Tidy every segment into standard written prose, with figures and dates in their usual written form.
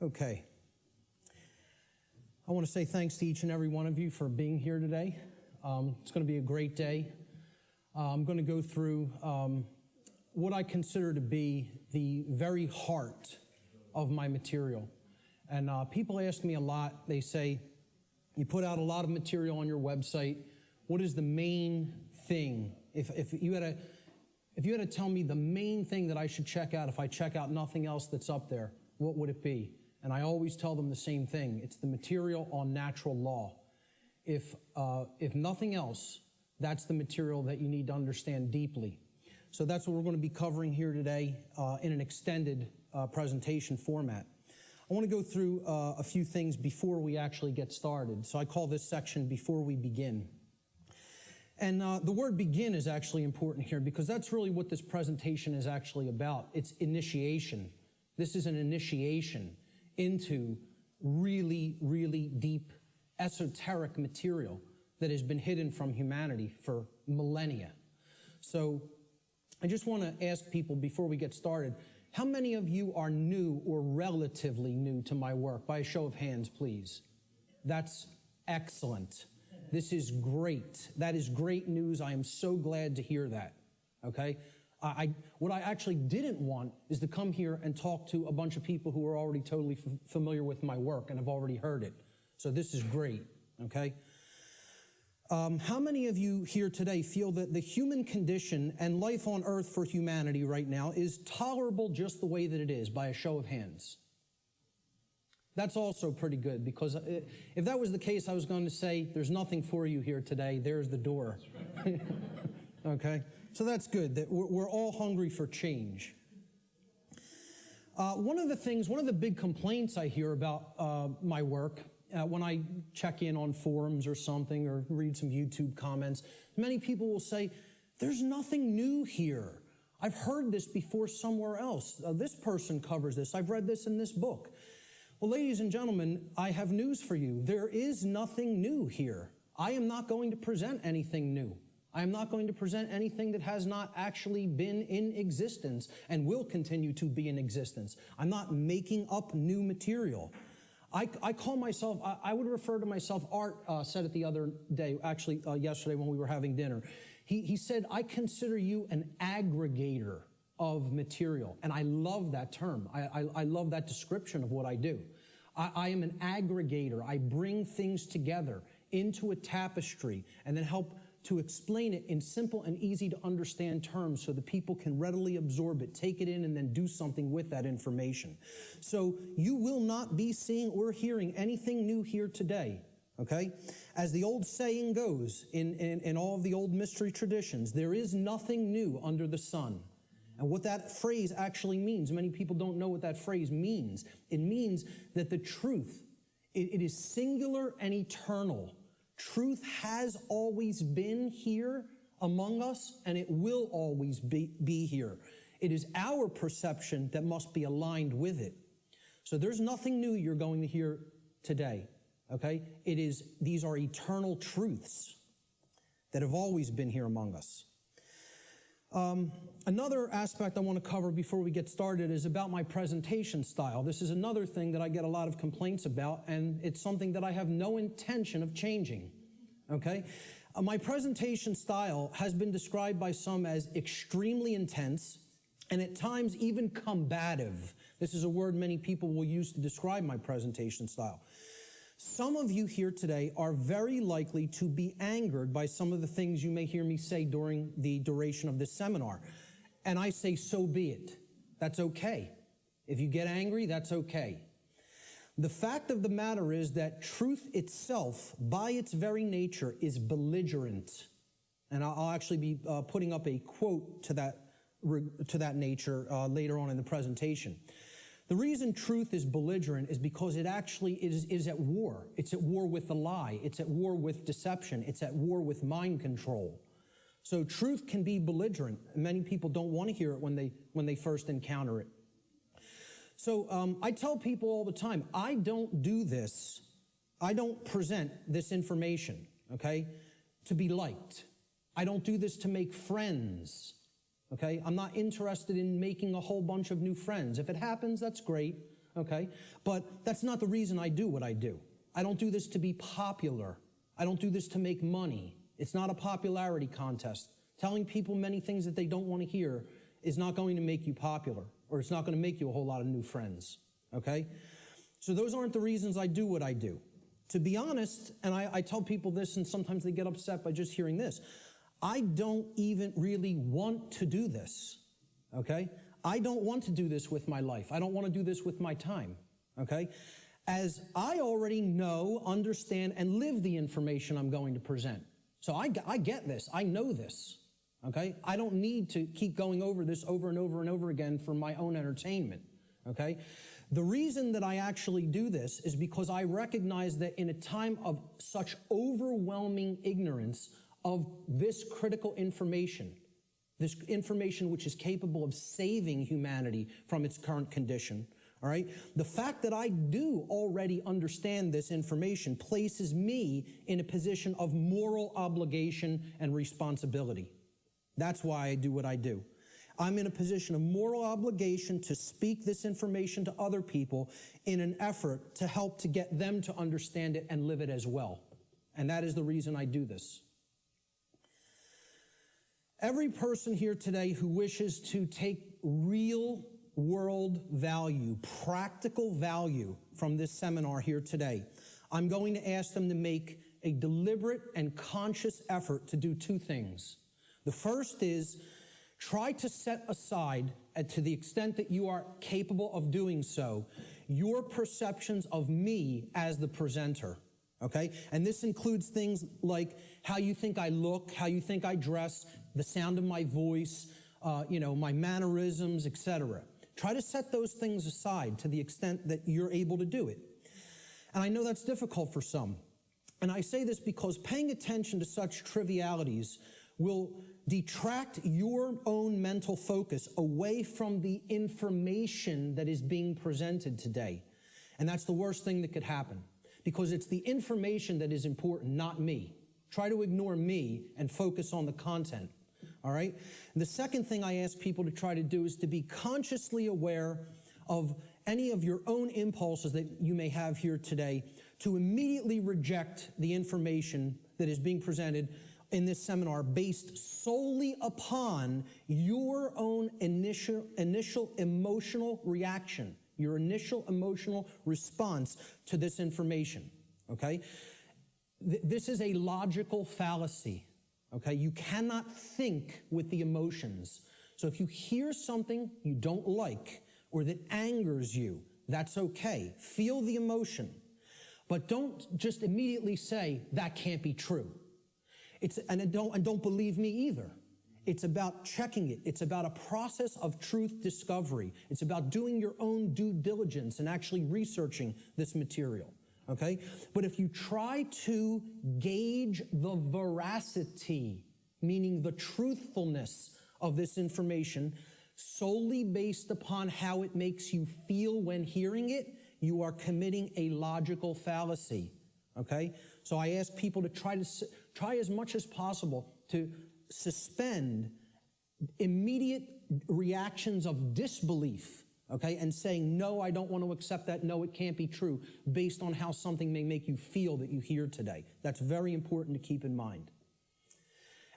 Okay. I want to say thanks to each and every one of you for being here today. It's going to be a great day. I'm going to go through what I consider to be the very heart of my material. And people ask me a lot. They say, you put out a lot of material on your website. What is the main thing? If you had to tell me the main thing that I should check out if I check out nothing else that's up there, what would it be? And I always tell them the same thing. It's the material on natural law. If nothing else, that's the material that you need to understand deeply. So that's what we're going to be covering here today in an extended presentation format. I want to go through a few things before we actually get started. So I call this section Before We Begin. And the word begin is actually important here because that's really what this presentation is actually about. It's initiation. This is an initiation into really, really deep, esoteric material that has been hidden from humanity for millennia. So I just want to ask people before we get started, how many of you are new or relatively new to my work? By a show of hands, please. That's excellent. This is great. That is great news. I am so glad to hear that. Okay? What I actually didn't want is to come here and talk to a bunch of people who are already totally familiar with my work and have already heard it. So this is great, okay? How many of you here today feel that the human condition and life on earth for humanity right now is tolerable just the way that it is, by a show of hands? That's also pretty good, because if that was the case, I was going to say, there's nothing for you here today. There's the door. Okay? So that's good, that we're all hungry for change. One of the big complaints I hear about my work, when I check in on forums or something, or read some YouTube comments, many people will say, there's nothing new here. I've heard this before somewhere else. This person covers this. I've read this in this book. Well, ladies and gentlemen, I have news for you. There is nothing new here. I am not going to present anything new. I am not going to present anything that has not actually been in existence and will continue to be in existence. I'm not making up new material. I call myself, I would refer to myself, Art said it the other day, actually yesterday when we were having dinner. He said, I consider you an aggregator of material. And I love that term. I love that description of what I do. I am an aggregator. I bring things together into a tapestry and then help to explain it in simple and easy to understand terms so that people can readily absorb it, take it in, and then do something with that information. So you will not be seeing or hearing anything new here today, okay? As the old saying goes in all of the old mystery traditions, there is nothing new under the sun. And what that phrase actually means, many people don't know what that phrase means. It means that the truth, it is singular and eternal. Truth has always been here among us, and it will always be here. It is our perception that must be aligned with it. So there's nothing new you're going to hear today, okay? These are eternal truths that have always been here among us. Another aspect I want to cover before we get started is about my presentation style. This is another thing that I get a lot of complaints about, and it's something that I have no intention of changing. Okay? My presentation style has been described by some as extremely intense and at times even combative. This is a word many people will use to describe my presentation style. Some of you here today are very likely to be angered by some of the things you may hear me say during the duration of this seminar. And I say, so be it. That's okay. If you get angry, that's okay. The fact of the matter is that truth itself, by its very nature, is belligerent. And I'll actually be putting up a quote to that nature later on in the presentation. The reason truth is belligerent is because it actually is at war. It's at war with the lie. It's at war with deception. It's at war with mind control. So truth can be belligerent. Many people don't want to hear it when they first encounter it. So I tell people all the time, I don't do this. I don't present this information, okay, to be liked. I don't do this to make friends. Okay, I'm not interested in making a whole bunch of new friends. If it happens, that's great. okay? But that's not the reason I do what I do. I don't do this to be popular. I don't do this to make money. It's not a popularity contest. Telling people many things that they don't want to hear is not going to make you popular, or it's not going to make you a whole lot of new friends, okay? So those aren't the reasons I do what I do. To be honest, and I tell people this, and sometimes they get upset by just hearing this, I don't even really want to do this, okay? I don't want to do this with my life. I don't want to do this with my time, okay? As I already know, understand, and live the information I'm going to present. So I get this. I know this, okay? I don't need to keep going over this over and over and over again for my own entertainment, okay? The reason that I actually do this is because I recognize that in a time of such overwhelming ignorance of this critical information, this information which is capable of saving humanity from its current condition, all right? The fact that I do already understand this information places me in a position of moral obligation and responsibility. That's why I do what I do. I'm in a position of moral obligation to speak this information to other people in an effort to help to get them to understand it and live it as well. And that is the reason I do this. Every person here today who wishes to take real world value, practical value from this seminar here today, I'm going to ask them to make a deliberate and conscious effort to do two things. The first is try to set aside, and to the extent that you are capable of doing so, your perceptions of me as the presenter, okay? And this includes things like how you think I look, how you think I dress, the sound of my voice, my mannerisms, etc. Try to set those things aside to the extent that you're able to do it. And I know that's difficult for some. And I say this because paying attention to such trivialities will detract your own mental focus away from the information that is being presented today. And that's the worst thing that could happen, because it's the information that is important, not me. Try to ignore me and focus on the content, all right? And the second thing I ask people to try to do is to be consciously aware of any of your own impulses that you may have here today, to immediately reject the information that is being presented in this seminar based solely upon your own initial emotional reaction, your initial emotional response to this information, okay? This is a logical fallacy, okay? You cannot think with the emotions. So if you hear something you don't like or that angers you, that's okay. Feel the emotion, but don't just immediately say, that can't be true. And don't believe me either. It's about checking it. It's about a process of truth discovery. It's about doing your own due diligence and actually researching this material, okay? But if you try to gauge the veracity, meaning the truthfulness of this information, solely based upon how it makes you feel when hearing it, you are committing a logical fallacy, okay? So I ask people to try as much as possible to suspend immediate reactions of disbelief, okay, and saying, no, I don't want to accept that, no, it can't be true, based on how something may make you feel that you hear today. That's very important to keep in mind.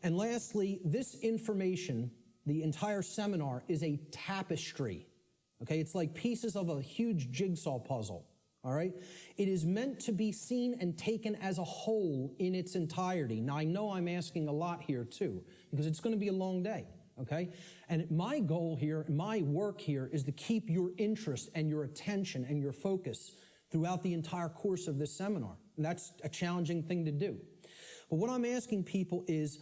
And lastly, this information, the entire seminar, is a tapestry, okay? It's like pieces of a huge jigsaw puzzle. All right? It is meant to be seen and taken as a whole in its entirety. Now, I know I'm asking a lot here, too, because it's going to be a long day, okay? And my goal here, my work here, is to keep your interest and your attention and your focus throughout the entire course of this seminar. And that's a challenging thing to do. But what I'm asking people is,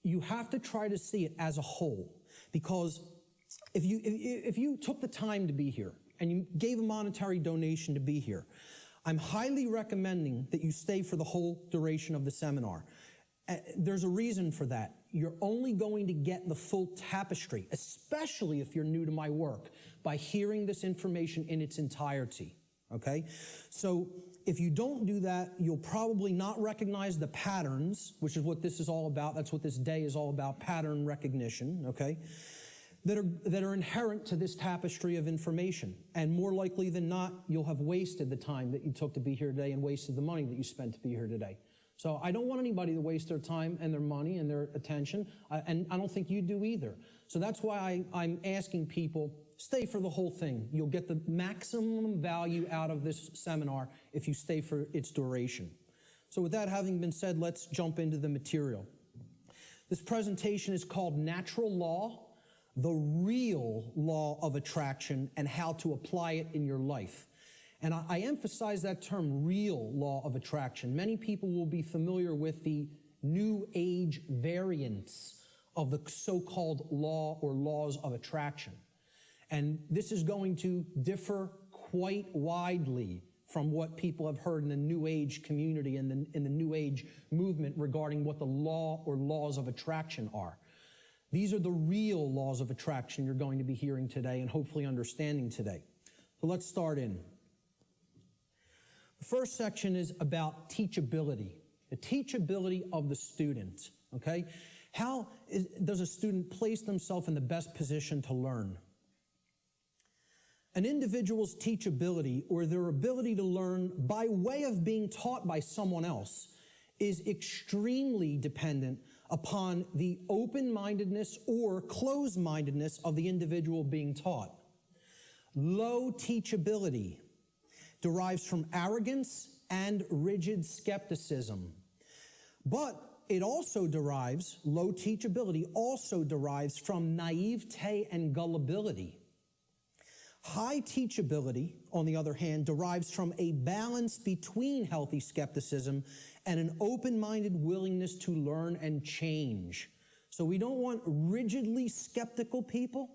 you have to try to see it as a whole, because if you took the time to be here, and you gave a monetary donation to be here, I'm highly recommending that you stay for the whole duration of the seminar. There's a reason for that. You're only going to get the full tapestry, especially if you're new to my work, by hearing this information in its entirety, okay? So if you don't do that, you'll probably not recognize the patterns, which is what this is all about. That's what this day is all about, pattern recognition, okay? that are inherent to this tapestry of information. And more likely than not, you'll have wasted the time that you took to be here today and wasted the money that you spent to be here today. So I don't want anybody to waste their time and their money and their attention, and I don't think you do either. So that's why I'm asking people, stay for the whole thing. You'll get the maximum value out of this seminar if you stay for its duration. So with that having been said, let's jump into the material. This presentation is called Natural Law, the Real Law of Attraction, and How to Apply It in Your Life. And I emphasize that term, real law of attraction. Many people will be familiar with the New Age variants of the so-called law or laws of attraction. And this is going to differ quite widely from what people have heard in the New Age community and in the New Age movement regarding what the law or laws of attraction are. These are the real laws of attraction you're going to be hearing today and hopefully understanding today. So let's start in. The first section is about teachability, the teachability of the student, okay? How does a student place themselves in the best position to learn? An individual's teachability, or their ability to learn by way of being taught by someone else, is extremely dependent upon the open-mindedness or closed-mindedness of the individual being taught. Low teachability derives from arrogance and rigid skepticism. But it also derives, low teachability also derives from naivete and gullibility. High teachability, on the other hand, derives from a balance between healthy skepticism and an open-minded willingness to learn and change. So we don't want rigidly skeptical people,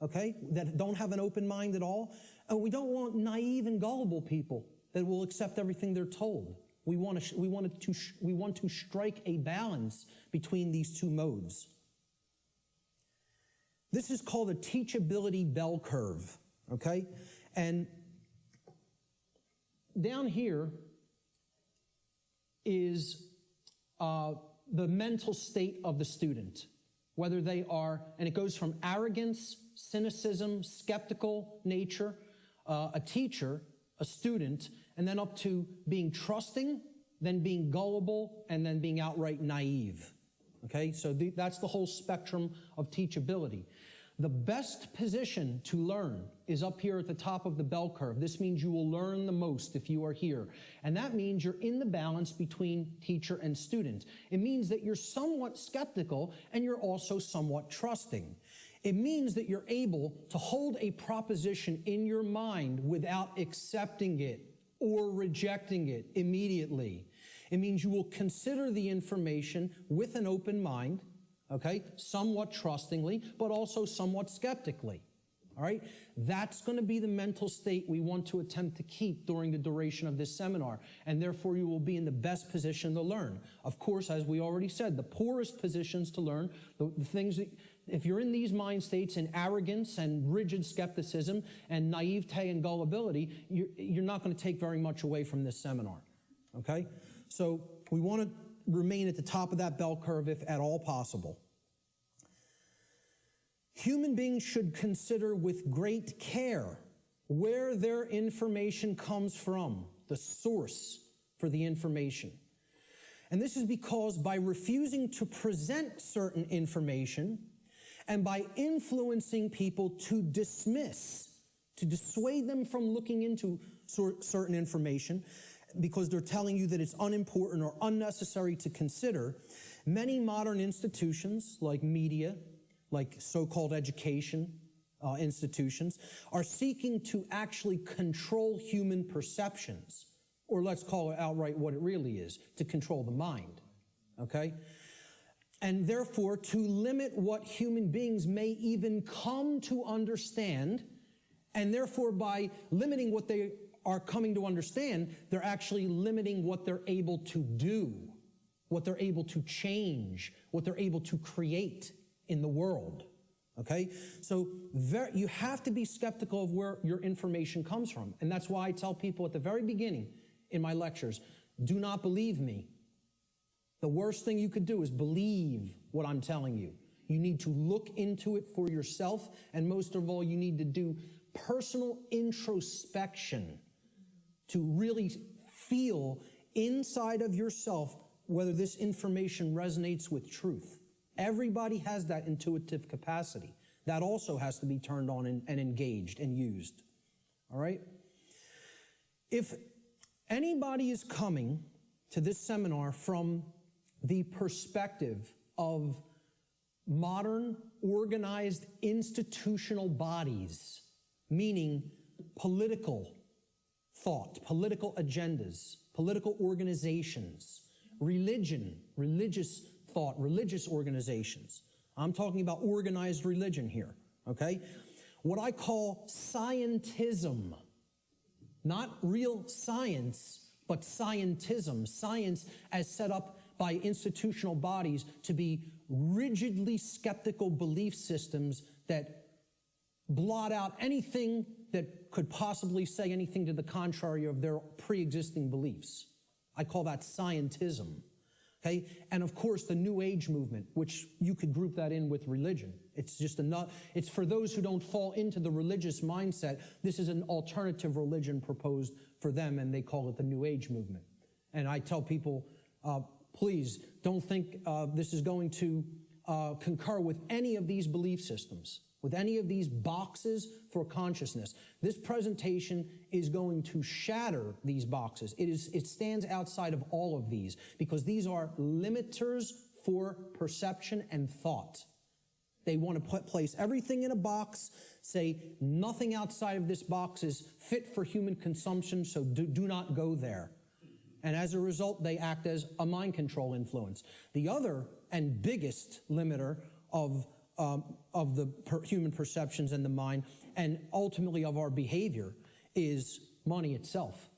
okay, that don't have an open mind at all. And we don't want naive and gullible people that will accept everything they're told. We want to strike a balance between these two modes. This is called a teachability bell curve, okay? And down here is the mental state of the student, whether they are, and it goes from arrogance, cynicism, skeptical nature, a teacher, a student, and then up to being trusting, then being gullible, and then being outright naive. Okay, so that's the whole spectrum of teachability. The best position to learn is up here at the top of the bell curve. This means you will learn the most if you are here. And that means you're in the balance between teacher and student. It means that you're somewhat skeptical and you're also somewhat trusting. It means that you're able to hold a proposition in your mind without accepting it or rejecting it immediately. It means you will consider the information with an open mind, okay, somewhat trustingly, but also somewhat skeptically. All right? That's going to be the mental state we want to attempt to keep during the duration of this seminar, and therefore you will be in the best position to learn. Of course, as we already said, the poorest positions to learn, the things that, if you're in these mind states in arrogance and rigid skepticism and naivete and gullibility, you're not going to take very much away from this seminar. Okay? So we want to remain at the top of that bell curve if at all possible. Human beings should consider with great care where their information comes from, the source for the information. And this is because by refusing to present certain information and by influencing people to dismiss, to dissuade them from looking into certain information because they're telling you that it's unimportant or unnecessary to consider, many modern institutions like media, like so-called education institutions, are seeking to actually control human perceptions, or let's call it outright what it really is, to control the mind, okay? And therefore, to limit what human beings may even come to understand, and therefore by limiting what they are coming to understand, they're actually limiting what they're able to do, what they're able to change, what they're able to create in the world, okay? So you have to be skeptical of where your information comes from. And that's why I tell people at the very beginning in my lectures, do not believe me. The worst thing you could do is believe what I'm telling you. You need to look into it for yourself, and most of all, you need to do personal introspection to really feel inside of yourself whether this information resonates with truth. Everybody has that intuitive capacity. That also has to be turned on and engaged and used. All right? If anybody is coming to this seminar from the perspective of modern, organized, institutional bodies, meaning political thought, political agendas, political organizations, religion, religious thought, religious organizations. I'm talking about organized religion here, okay? What I call scientism, not real science, but scientism, science as set up by institutional bodies to be rigidly skeptical belief systems that blot out anything that could possibly say anything to the contrary of their pre-existing beliefs. I call that scientism. Okay? And of course, the New Age movement, which you could group that in with religion. It's just it's for those who don't fall into the religious mindset. This is an alternative religion proposed for them, and they call it the New Age movement. And I tell people, please don't think this is going to concur with any of these belief systems, with any of these boxes for consciousness. This presentation is going to shatter these boxes. It stands outside of all of these because these are limiters for perception and thought. They want to place everything in a box, say nothing outside of this box is fit for human consumption, so do not go there. And as a result, they act as a mind control influence. The other and biggest limiter of the human perceptions and the mind, and ultimately of our behavior, is money itself.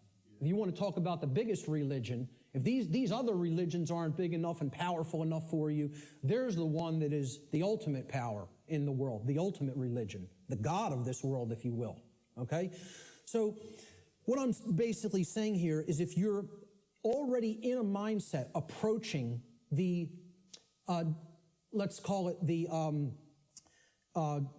If you want to talk about the biggest religion, if these other religions aren't big enough and powerful enough for you, there's the one that is the ultimate power in the world, the ultimate religion, the God of this world, if you will. Okay? So what I'm basically saying here is if you're already in a mindset approaching the let's call it the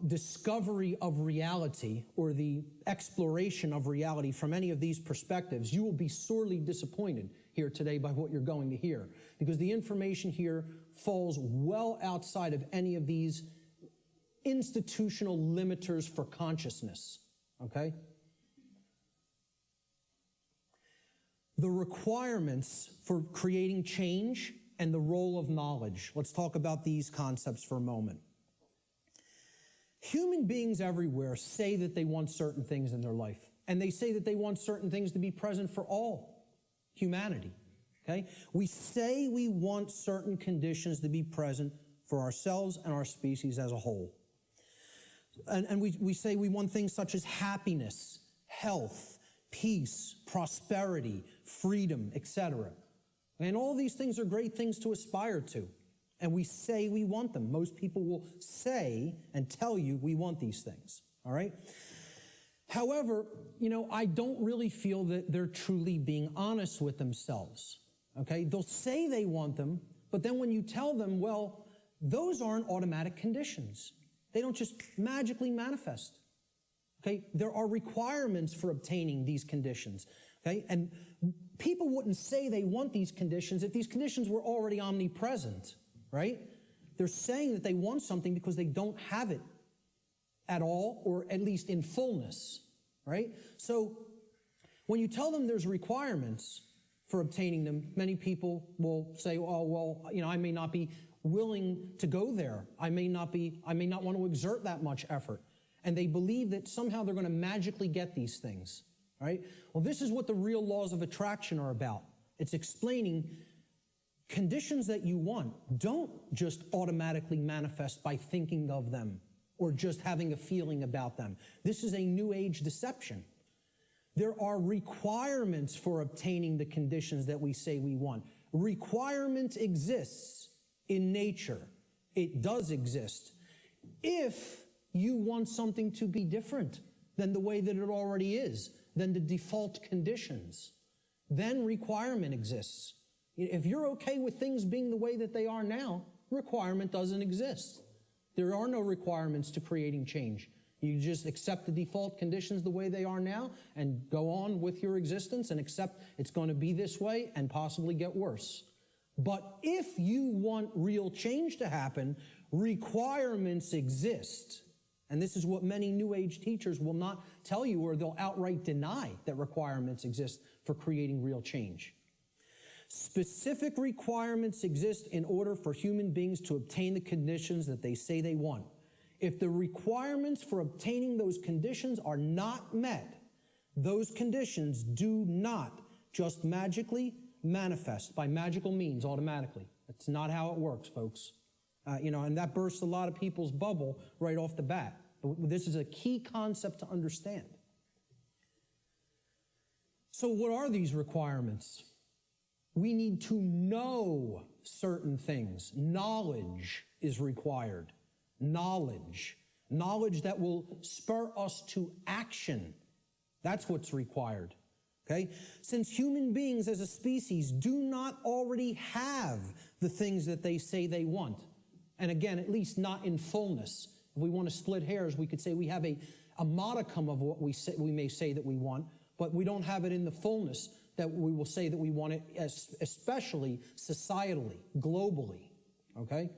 discovery of reality or the exploration of reality from any of these perspectives, you will be sorely disappointed here today by what you're going to hear, because the information here falls well outside of any of these institutional limiters for consciousness, okay? The requirements for creating change and the role of knowledge. Let's talk about these concepts for a moment. Human beings everywhere say that they want certain things in their life, and they say that they want certain things to be present for all humanity, okay? We say we want certain conditions to be present for ourselves and our species as a whole. And we say we want things such as happiness, health, peace, prosperity, freedom, etc. And all these things are great things to aspire to. And we say we want them. Most people will say and tell you we want these things, all right? However, I don't really feel that they're truly being honest with themselves, okay? They'll say they want them, but then when you tell them, well, those aren't automatic conditions. They don't just magically manifest, okay? There are requirements for obtaining these conditions, okay? And people wouldn't say they want these conditions if these conditions were already omnipresent, right? They're saying that they want something because they don't have it at all, or at least in fullness, right? So when you tell them there's requirements for obtaining them, many people will say, oh, well, I may not be willing to go there. I may not want to exert that much effort. And they believe that somehow they're going to magically get these things, right? Well, this is what the real laws of attraction are about. It's explaining conditions that you want don't just automatically manifest by thinking of them or just having a feeling about them. This is a New Age deception. There are requirements for obtaining the conditions that we say we want. Requirement exists in nature. It does exist. If you want something to be different than the way that it already is, than the default conditions, then requirement exists. If you're okay with things being the way that they are now, requirement doesn't exist. There are no requirements to creating change. You just accept the default conditions the way they are now and go on with your existence and accept it's going to be this way and possibly get worse. But if you want real change to happen, requirements exist. And this is what many New Age teachers will not tell you, or they'll outright deny that requirements exist for creating real change. Specific requirements exist in order for human beings to obtain the conditions that they say they want. If the requirements for obtaining those conditions are not met, those conditions do not just magically manifest by magical means automatically. That's not how it works, folks. And that bursts a lot of people's bubble right off the bat. This is a key concept to understand. So what are these requirements? We need to know certain things. Knowledge is required. Knowledge that will spur us to action. That's what's required. Okay? Since human beings as a species do not already have the things that they say they want, and again, at least not in fullness. If we want to split hairs, we could say we have a modicum of what we may say that we want, but we don't have it in the fullness that we will say that we want it, especially societally, globally. Okay?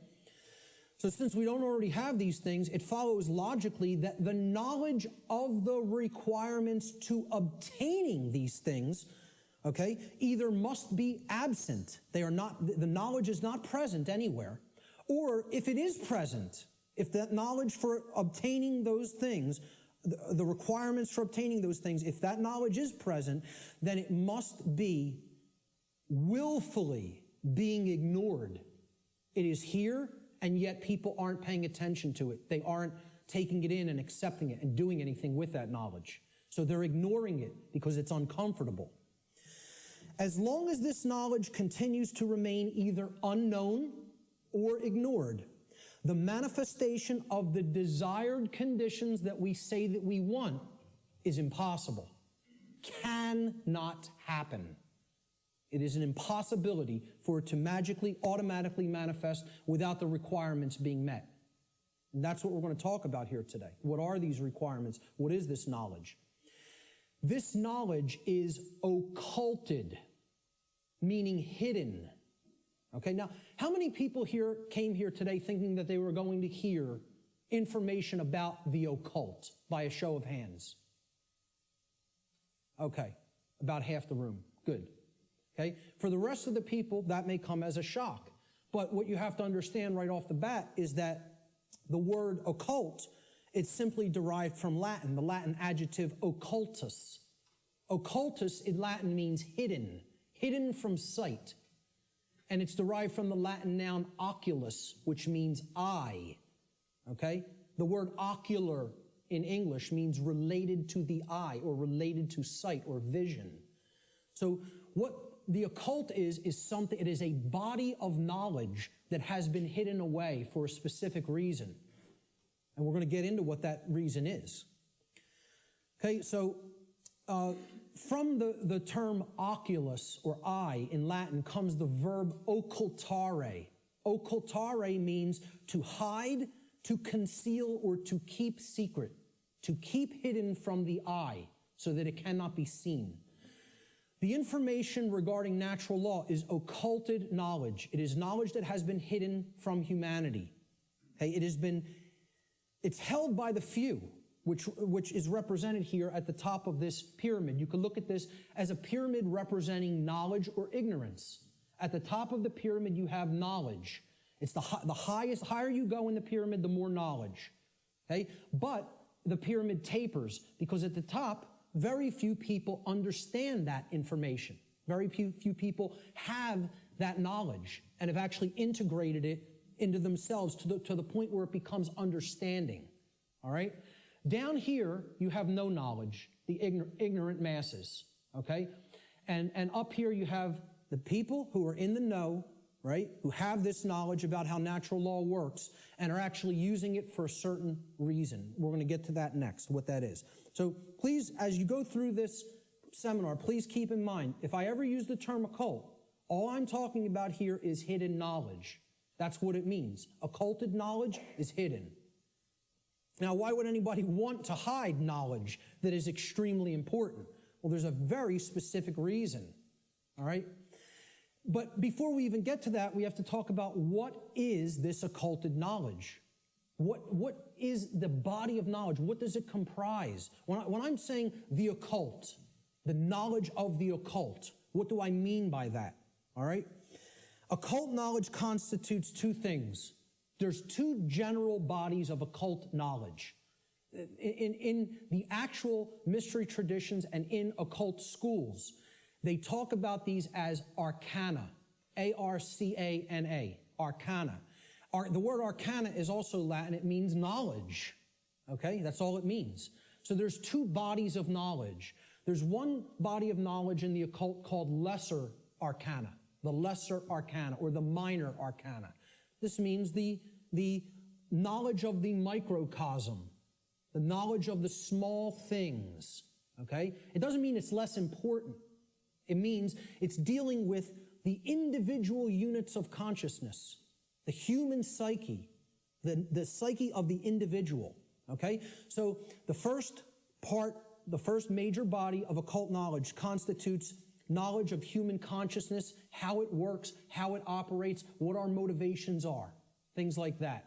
So since we don't already have these things, it follows logically that the knowledge of the requirements to obtaining these things, okay, either must be absent. The knowledge is not present anywhere. Or if it is present, if that knowledge for obtaining those things, the requirements for obtaining those things, if that knowledge is present, then it must be willfully being ignored. It is here, and yet people aren't paying attention to it. They aren't taking it in and accepting it and doing anything with that knowledge. So they're ignoring it because it's uncomfortable. As long as this knowledge continues to remain either unknown or ignored, the manifestation of the desired conditions that we say that we want is impossible. Cannot happen. It is an impossibility for it to magically, automatically manifest without the requirements being met. And that's what we're going to talk about here today. What are these requirements? What is this knowledge? This knowledge is occulted, meaning hidden. Okay, now, how many people here came here today thinking that they were going to hear information about the occult by a show of hands? Okay, about half the room. Good. Okay, for the rest of the people, that may come as a shock. But what you have to understand right off the bat is that the word occult, it's simply derived from Latin, the Latin adjective occultus. Occultus in Latin means hidden, hidden from sight. And it's derived from the Latin noun oculus, which means eye. Okay? The word ocular in English means related to the eye or related to sight or vision. So what the occult is something, it is a body of knowledge that has been hidden away for a specific reason. And we're going to get into what that reason is. Okay, so from the term oculus or eye in Latin comes the verb occultare. Occultare means to hide, to conceal, or to keep secret, to keep hidden from the eye so that it cannot be seen. The information regarding natural law is occulted knowledge. It is knowledge that has been hidden from humanity. Okay, it's held by the few, which is represented here at the top of this pyramid. You could look at this as a pyramid representing knowledge or ignorance. At the top of the pyramid, you have knowledge. It's the highest, higher you go in the pyramid, the more knowledge. Okay? But the pyramid tapers because at the top, very few people understand that information. Very few people have that knowledge and have actually integrated it into themselves to the point where it becomes understanding. All right? Down here, you have no knowledge, the ignorant masses, okay? And up here, you have the people who are in the know, right, who have this knowledge about how natural law works and are actually using it for a certain reason. We're going to get to that next, what that is. So please, as you go through this seminar, please keep in mind, if I ever use the term occult, all I'm talking about here is hidden knowledge. That's what it means. Occulted knowledge is hidden. Now, why would anybody want to hide knowledge that is extremely important? Well, there's a very specific reason, all right? But before we even get to that, we have to talk about what is this occulted knowledge? What is the body of knowledge? What does it comprise? When I'm saying the occult, the knowledge of the occult, what do I mean by that? All right? Occult knowledge constitutes two things. There's two general bodies of occult knowledge. In the actual mystery traditions and in occult schools, they talk about these as arcana, A-R-C-A-N-A, arcana. The word arcana is also Latin. It means knowledge, okay? That's all it means. So there's two bodies of knowledge. There's one body of knowledge in the occult called lesser arcana, the lesser arcana or the minor arcana. This means the knowledge of the microcosm, the knowledge of the small things, okay? It doesn't mean it's less important. It means it's dealing with the individual units of consciousness, the human psyche, the psyche of the individual, okay? So the first major body of occult knowledge constitutes knowledge of human consciousness, how it works, how it operates, what our motivations are, things like that,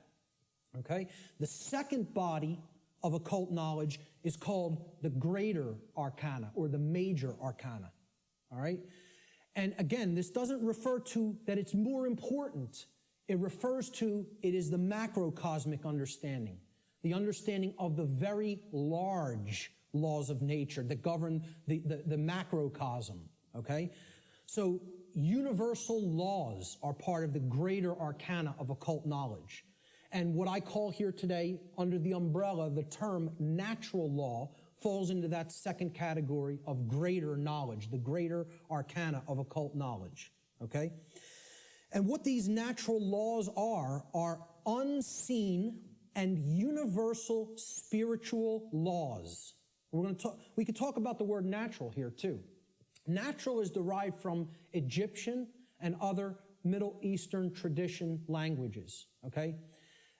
okay? The second body of occult knowledge is called the greater arcana or the major arcana, all right? And again, this doesn't refer to that it's more important. It refers to it is the macrocosmic understanding, the understanding of the very large laws of nature that govern the macrocosm, okay? So universal laws are part of the greater arcana of occult knowledge. And what I call here today, under the umbrella, the term natural law, falls into that second category of greater knowledge, the greater arcana of occult knowledge, okay? And what these natural laws are unseen and universal spiritual laws. We could talk about the word natural here too. Natural is derived from Egyptian and other Middle Eastern tradition languages, okay?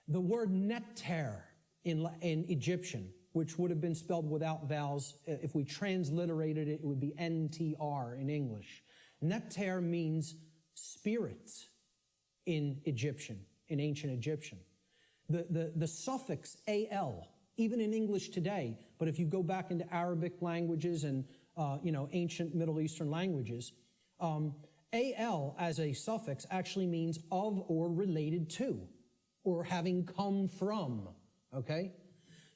The word neter in Egyptian, which would have been spelled without vowels, if we transliterated it, it would be NTR in English. Neter means spirit in Egyptian, in ancient Egyptian. The suffix al, even in English today, but if you go back into Arabic languages and ancient Middle Eastern languages, al as a suffix actually means of or related to, or having come from, okay?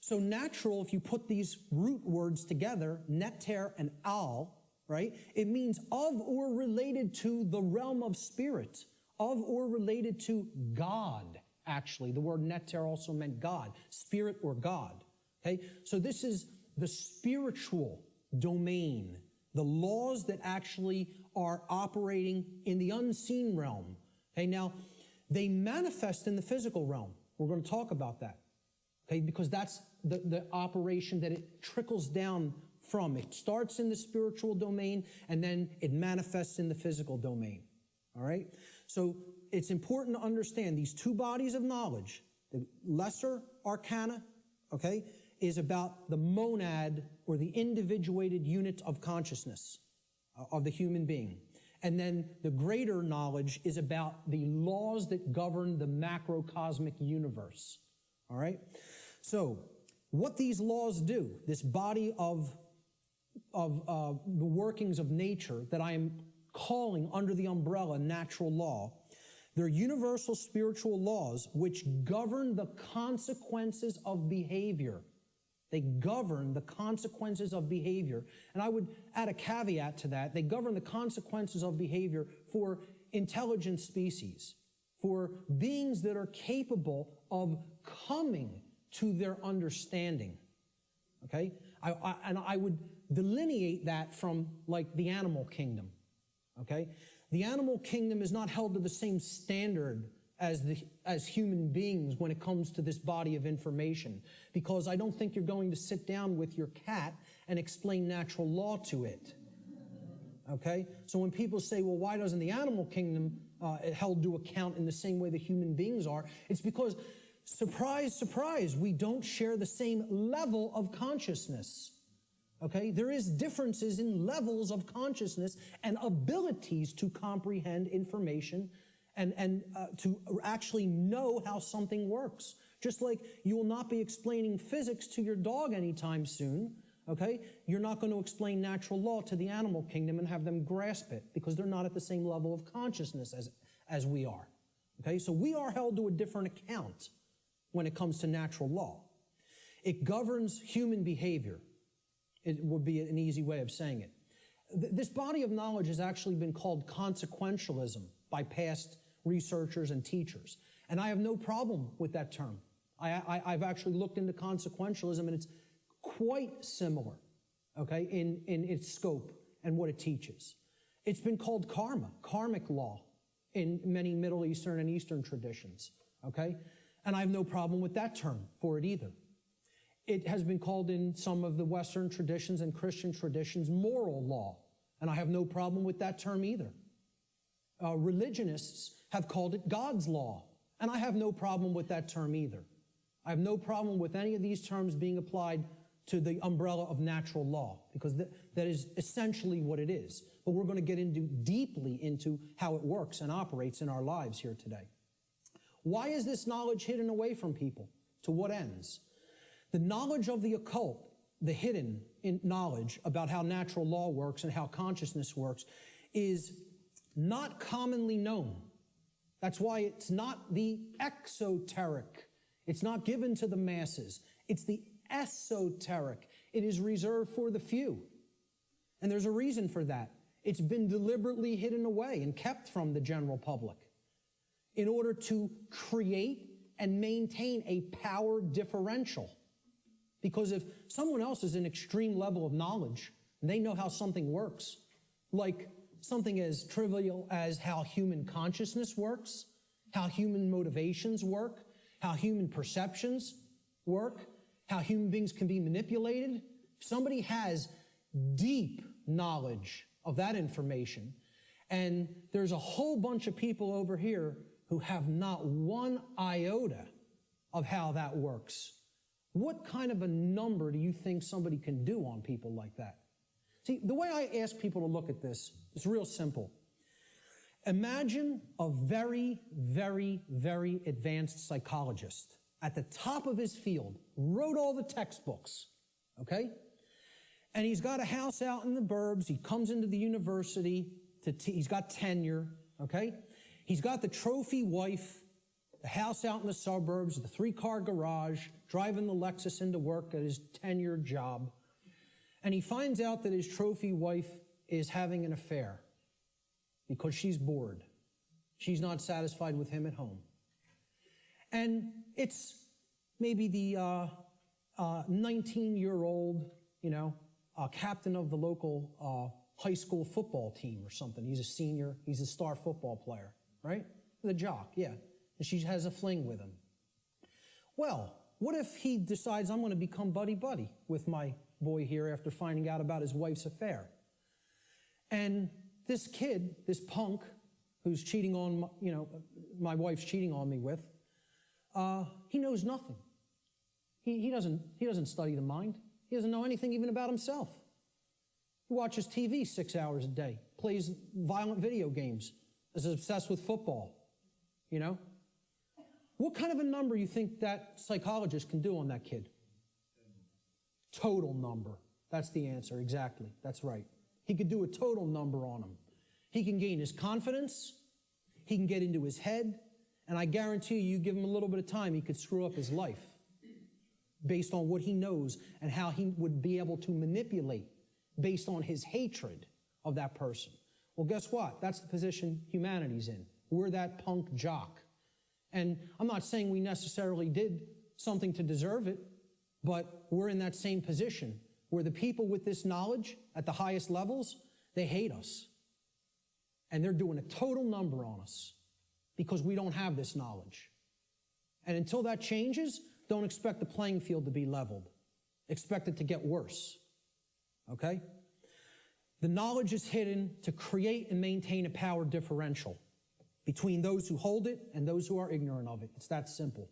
So natural, if you put these root words together, neter and al, right? It means of or related to the realm of spirit, of or related to God, actually. The word neter also meant God, spirit or God, okay? So this is the spiritual domain, the laws that actually are operating in the unseen realm, okay? Now, they manifest in the physical realm. We're going to talk about that, okay? Because that's the operation that it trickles down from. It starts in the spiritual domain, and then it manifests in the physical domain, all right? So it's important to understand these two bodies of knowledge. The lesser arcana, okay, is about the monad or the individuated unit of consciousness of the human being. And then the greater knowledge is about the laws that govern the macrocosmic universe, all right? So what these laws do, this body of the workings of nature that I am calling under the umbrella natural law, they're universal spiritual laws which govern the consequences of behavior. They govern the consequences of behavior. And I would add a caveat to that. They govern the consequences of behavior for intelligent species, for beings that are capable of coming to their understanding. Okay? I would delineate that from like the animal kingdom. Okay? The animal kingdom is not held to the same standard as human beings when it comes to this body of information, because I don't think you're going to sit down with your cat and explain natural law to it. Okay? So when people say, well, why doesn't the animal kingdom held to account in the same way the human beings are? It's because, surprise, surprise, we don't share the same level of consciousness. Okay? There is differences in levels of consciousness and abilities to comprehend information and to actually know how something works. Just like you will not be explaining physics to your dog anytime soon, okay? You're not going to explain natural law to the animal kingdom and have them grasp it because they're not at the same level of consciousness as we are, okay? So we are held to a different account when it comes to natural law. It governs human behavior. It would be an easy way of saying it. This body of knowledge has actually been called consequentialism by past researchers and teachers. And I have no problem with that term. I've actually looked into consequentialism, and it's quite similar, okay, in its scope and what it teaches. It's been called karma, karmic law, in many Middle Eastern and Eastern traditions, okay? And I have no problem with that term for it either. It has been called in some of the Western traditions and Christian traditions moral law, and I have no problem with that term either. Religionists have called it God's law, and I have no problem with that term either. I have no problem with any of these terms being applied to the umbrella of natural law, because that is essentially what it is. But we're going to get deeply into how it works and operates in our lives here today. Why is this knowledge hidden away from people? To what ends? The knowledge of the occult, the hidden knowledge about how natural law works and how consciousness works, is not commonly known. That's why it's not the exoteric. It's not given to the masses. It's the esoteric. It is reserved for the few. And there's a reason for that. It's been deliberately hidden away and kept from the general public in order to create and maintain a power differential. Because if someone else is an extreme level of knowledge, and they know how something works, like something as trivial as how human consciousness works, how human motivations work, how human perceptions work, how human beings can be manipulated. If somebody has deep knowledge of that information, and there's a whole bunch of people over here who have not one iota of how that works, what kind of a number do you think somebody can do on people like that? See, the way I ask people to look at this is real simple. Imagine a very, very, very advanced psychologist at the top of his field, wrote all the textbooks, okay? And he's got a house out in the burbs. He comes into the university. He's got tenure, okay? He's got the trophy wife, the house out in the suburbs, the 3-car garage, driving the Lexus into work at his tenured job. And he finds out that his trophy wife is having an affair because she's bored. She's not satisfied with him at home. And it's maybe the 19-year-old, captain of the local high school football team or something. He's a senior. He's a star football player, right? The jock, yeah. And she has a fling with him. Well, what if he decides, I'm going to become buddy-buddy with my boy here after finding out about his wife's affair? And this kid, this punk, who's cheating on, my wife's cheating on me with, he knows nothing. He doesn't study the mind. He doesn't know anything even about himself. He watches TV 6 hours a day, plays violent video games, is obsessed with football, What kind of a number you think that psychologist can do on that kid? Total number. That's the answer, exactly. That's right. He could do a total number on him. He can gain his confidence. He can get into his head. And I guarantee you give him a little bit of time, he could screw up his life based on what he knows and how he would be able to manipulate based on his hatred of that person. Well, guess what? That's the position humanity's in. We're that punk jock. And I'm not saying we necessarily did something to deserve it, but we're in that same position where the people with this knowledge at the highest levels, they hate us. And they're doing a total number on us because we don't have this knowledge. And until that changes, don't expect the playing field to be leveled. Expect it to get worse. Okay? The knowledge is hidden to create and maintain a power differential between those who hold it and those who are ignorant of it. It's that simple.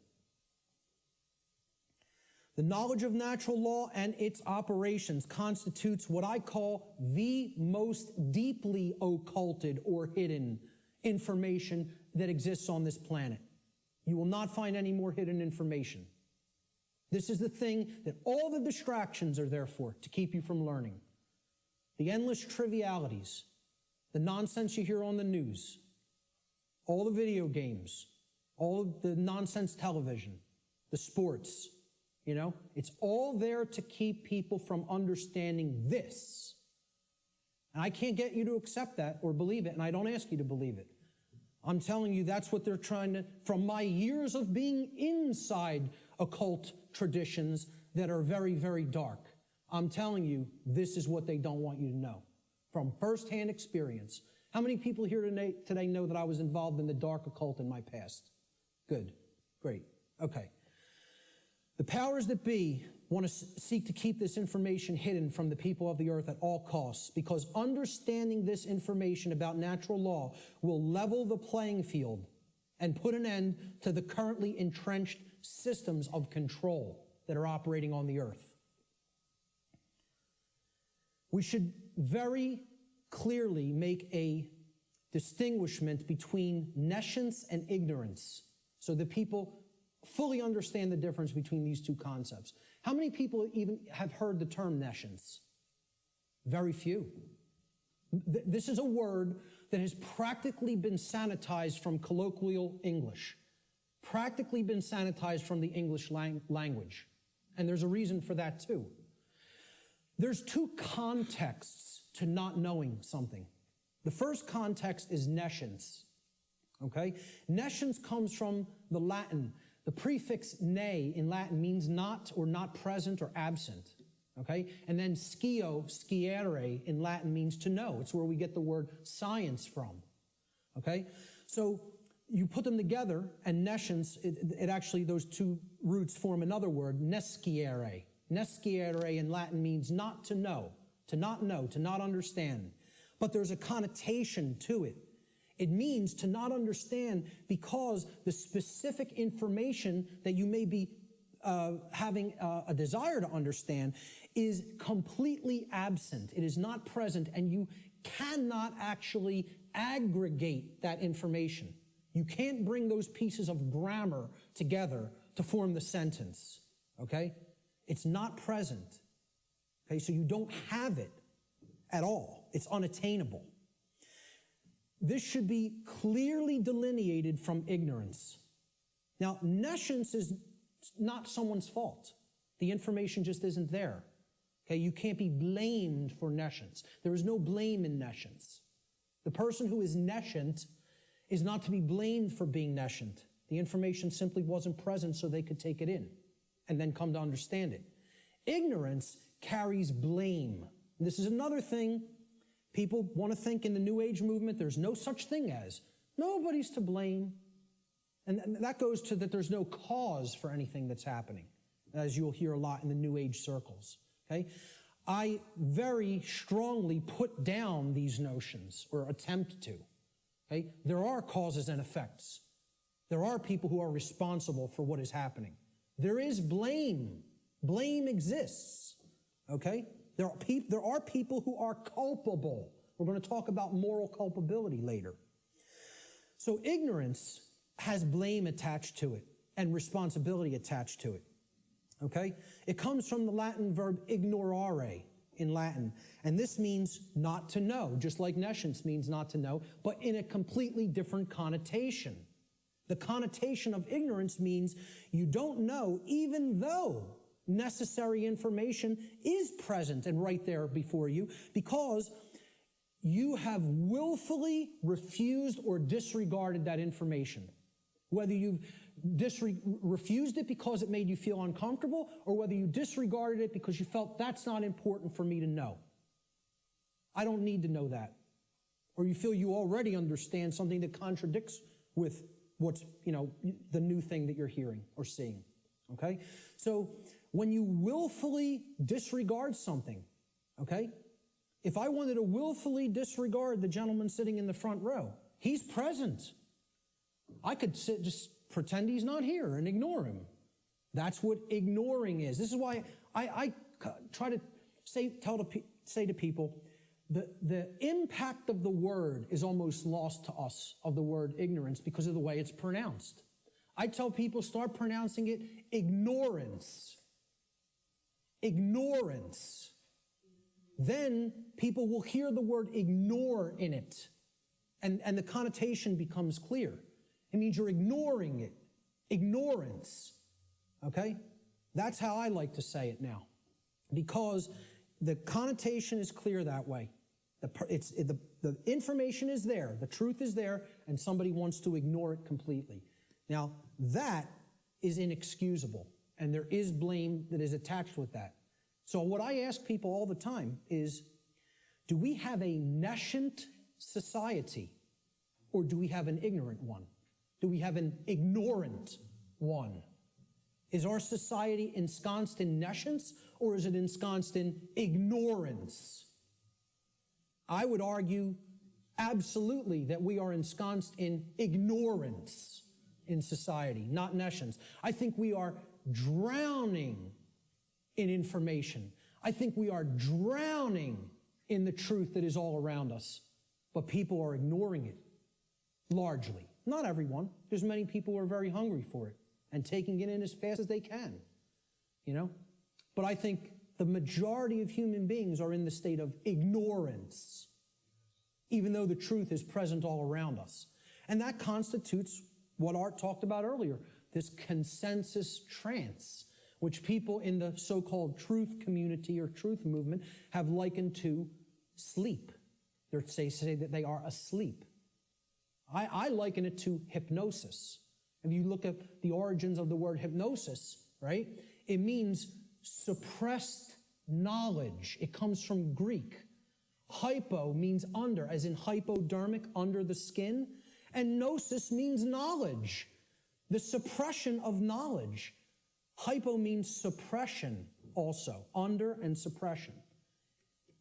The knowledge of natural law and its operations constitutes what I call the most deeply occulted or hidden information that exists on this planet. You will not find any more hidden information. This is the thing that all the distractions are there for, to keep you from learning. The endless trivialities, the nonsense you hear on the news, all the video games, all of the nonsense television, the sports, it's all there to keep people from understanding this. And I can't get you to accept that or believe it, and I don't ask you to believe it. I'm telling you that's what they're trying to, from my years of being inside occult traditions that are very, very dark. I'm telling you, this is what they don't want you to know. From firsthand experience. How many people here today know that I was involved in the dark occult in my past? Good. Great. Okay. The powers that be want to seek to keep this information hidden from the people of the earth at all costs, because understanding this information about natural law will level the playing field and put an end to the currently entrenched systems of control that are operating on the earth. We should very clearly make a distinguishment between nescience and ignorance so that people fully understand the difference between these two concepts. How many people even have heard the term nescience? Very few. This is a word that has practically been sanitized from colloquial English, practically been sanitized from the English language. And there's a reason for that too. There's two contexts to not knowing something. The first context is nescience, okay? Nescience comes from the Latin. The prefix ne in Latin means not or not present or absent, okay? And then sciere in Latin means to know. It's where we get the word science from, okay? So you put them together, and nescience, it actually, those two roots form another word, nesciere. Nesciere in Latin means not to know, to not understand. But there's a connotation to it. It means to not understand because the specific information that you may be having a desire to understand is completely absent. It is not present, and you cannot actually aggregate that information. You can't bring those pieces of grammar together to form the sentence, okay? It's not present, okay? So you don't have it at all. It's unattainable. This should be clearly delineated from ignorance. Now, nescience is not someone's fault. The information just isn't there. Okay, you can't be blamed for nescience. There is no blame in nescience. The person who is nescient is not to be blamed for being nescient. The information simply wasn't present so they could take it in and then come to understand it. Ignorance carries blame. And this is another thing. People want to think in the New Age movement there's no such thing as. Nobody's to blame. And that goes to that there's no cause for anything that's happening, as you'll hear a lot in the New Age circles. Okay? I very strongly put down these notions, or attempt to. Okay? There are causes and effects. There are people who are responsible for what is happening. There is blame. Blame exists. Okay? There are people who are culpable. We're going to talk about moral culpability later. So ignorance has blame attached to it and responsibility attached to it. Okay? It comes from the Latin verb ignorare in Latin. And this means not to know, just like nescience means not to know, but in a completely different connotation. The connotation of ignorance means you don't know even though necessary information is present and right there before you, because you have willfully refused or disregarded that information. Whether you've refused it because it made you feel uncomfortable, or whether you disregarded it because you felt that's not important for me to know. I don't need to know that. Or you feel you already understand something that contradicts with what's, the new thing that you're hearing or seeing. Okay? So when you willfully disregard something, okay, If I wanted to willfully disregard the gentleman sitting in the front row, he's present. I could just pretend he's not here and ignore him. That's what ignoring is. This is why I try to say to people, the impact of the word is almost lost to us, of the word ignorance, because of the way it's pronounced. I tell people, start pronouncing it ignorance. Ignorance. Then people will hear the word ignore in it, and the connotation becomes clear. It means you're ignoring it. Ignorance. Okay? That's how I like to say it now, because the connotation is clear that way. The information is there, the truth is there, and somebody wants to ignore it completely. Now, that is inexcusable, and there is blame that is attached with that. So what I ask people all the time is, do we have a nescient society, or do we have an ignorant one? Do we have an ignorant one? Is our society ensconced in nescience, or is it ensconced in ignorance? I would argue absolutely that we are ensconced in ignorance in society, not nescience. I think we are drowning in information. I think we are drowning in the truth that is all around us, but people are ignoring it, largely. Not everyone. There's many people who are very hungry for it and taking it in as fast as they can, you know? But I think the majority of human beings are in the state of ignorance, even though the truth is present all around us. And that constitutes what Art talked about earlier, this consensus trance, which people in the so-called truth community or truth movement have likened to sleep. They say that they are asleep. I liken it to hypnosis. If you look at the origins of the word hypnosis, right, it means suppressed knowledge. It comes from Greek. Hypo means under, as in hypodermic, under the skin. And gnosis means knowledge, the suppression of knowledge. Hypo means suppression also, under and suppression.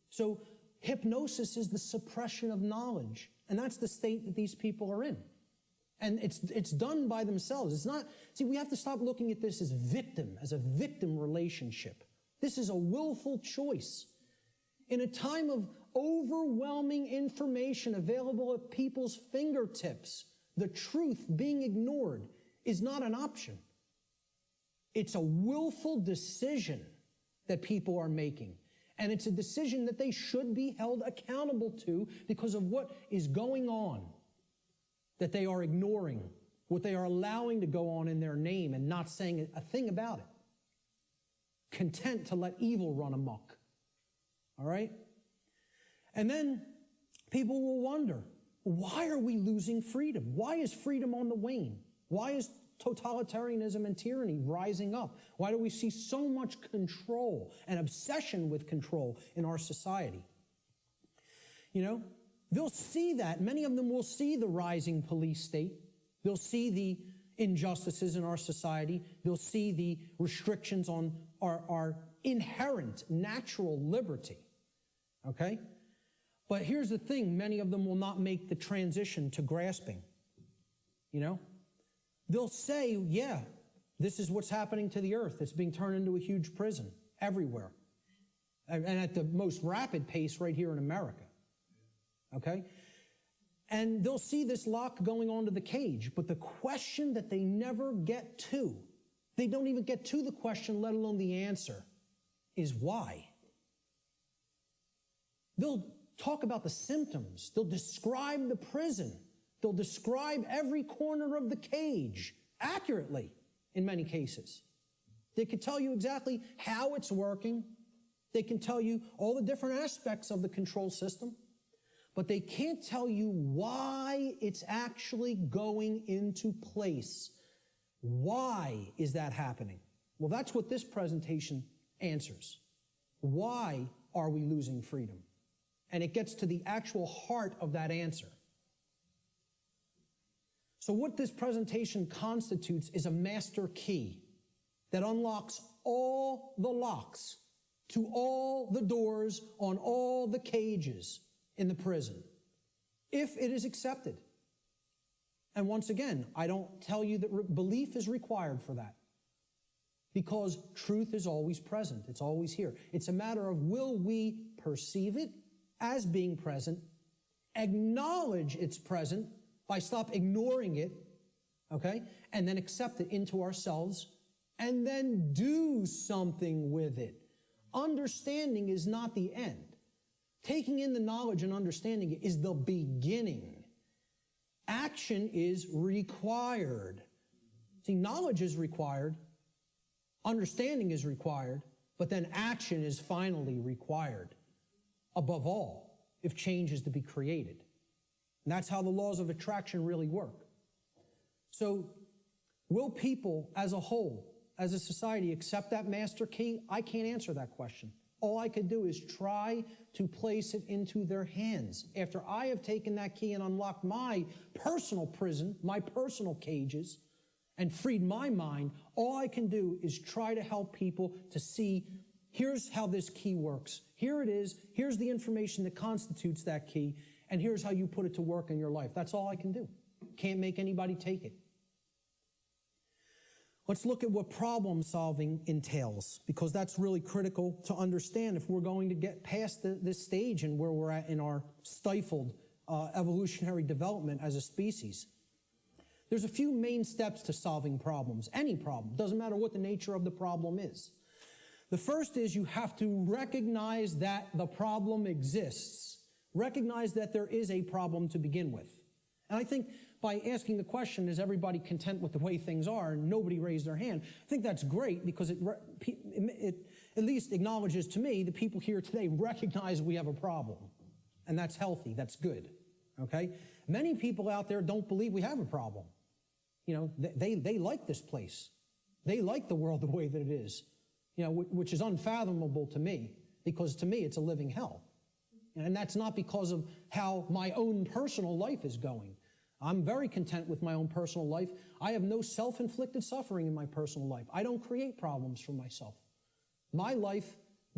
So hypnosis is the suppression of knowledge. And that's the state that these people are in. And it's done by themselves. It's not, see, we have to stop looking at this as a victim relationship. This is a willful choice. In a time of overwhelming information available at people's fingertips, the truth being ignored is not an option. It's a willful decision that people are making. And it's a decision that they should be held accountable to because of what is going on, that they are ignoring, what they are allowing to go on in their name and not saying a thing about it. Content to let evil run amok. All right? And then people will wonder, why are we losing freedom? Why is freedom on the wane? Why is totalitarianism and tyranny rising up? Why do we see so much control and obsession with control in our society? You know, they'll see that. Many of them will see the rising police state. They'll see the injustices in our society. They'll see the restrictions on our inherent natural liberty. Okay? But here's the thing. Many of them will not make the transition to grasping. You know? They'll say, yeah, this is what's happening to the earth. It's being turned into a huge prison everywhere. And at the most rapid pace right here in America. Okay? And they'll see this lock going onto the cage. But the question that they never get to, they don't even get to the question, let alone the answer, is why? They'll talk about the symptoms. They'll describe the prison. They'll describe every corner of the cage accurately in many cases. They can tell you exactly how it's working. They can tell you all the different aspects of the control system. But they can't tell you why it's actually going into place. Why is that happening? Well, that's what this presentation answers. Why are we losing freedom? And it gets to the actual heart of that answer. So what this presentation constitutes is a master key that unlocks all the locks to all the doors on all the cages in the prison, if it is accepted. And once again, I don't tell you that belief is required for that, because truth is always present. It's always here. It's a matter of, will we perceive it as being present, acknowledge it's present by stop ignoring it, okay, and then accept it into ourselves, and then do something with it. Understanding is not the end. Taking in the knowledge and understanding it is the beginning. Action is required. See, knowledge is required, understanding is required, but then action is finally required. Above all, if change is to be created. And that's how the laws of attraction really work. So, will people as a whole, as a society, accept that master key? I can't answer that question. All I could do is try to place it into their hands. After I have taken that key and unlocked my personal prison, my personal cages, and freed my mind, all I can do is try to help people to see, here's how this key works. Here it is. Here's the information that constitutes that key. And here's how you put it to work in your life. That's all I can do. Can't make anybody take it. Let's look at what problem solving entails, because that's really critical to understand if we're going to get past this stage and where we're at in our stifled evolutionary development as a species. There's a few main steps to solving problems, any problem. Doesn't matter what the nature of the problem is. The first is you have to recognize that the problem exists. Recognize that there is a problem to begin with. And I think by asking the question, is everybody content with the way things are, and nobody raised their hand, I think that's great, because it at least acknowledges to me the people here today recognize we have a problem. And that's healthy, that's good, okay? Many people out there don't believe we have a problem. You know, they like this place. They like the world the way that it is, you know, which is unfathomable to me, because to me it's a living hell. And that's not because of how my own personal life is going. I'm very content with my own personal life. I have no self-inflicted suffering in my personal life. I don't create problems for myself. My life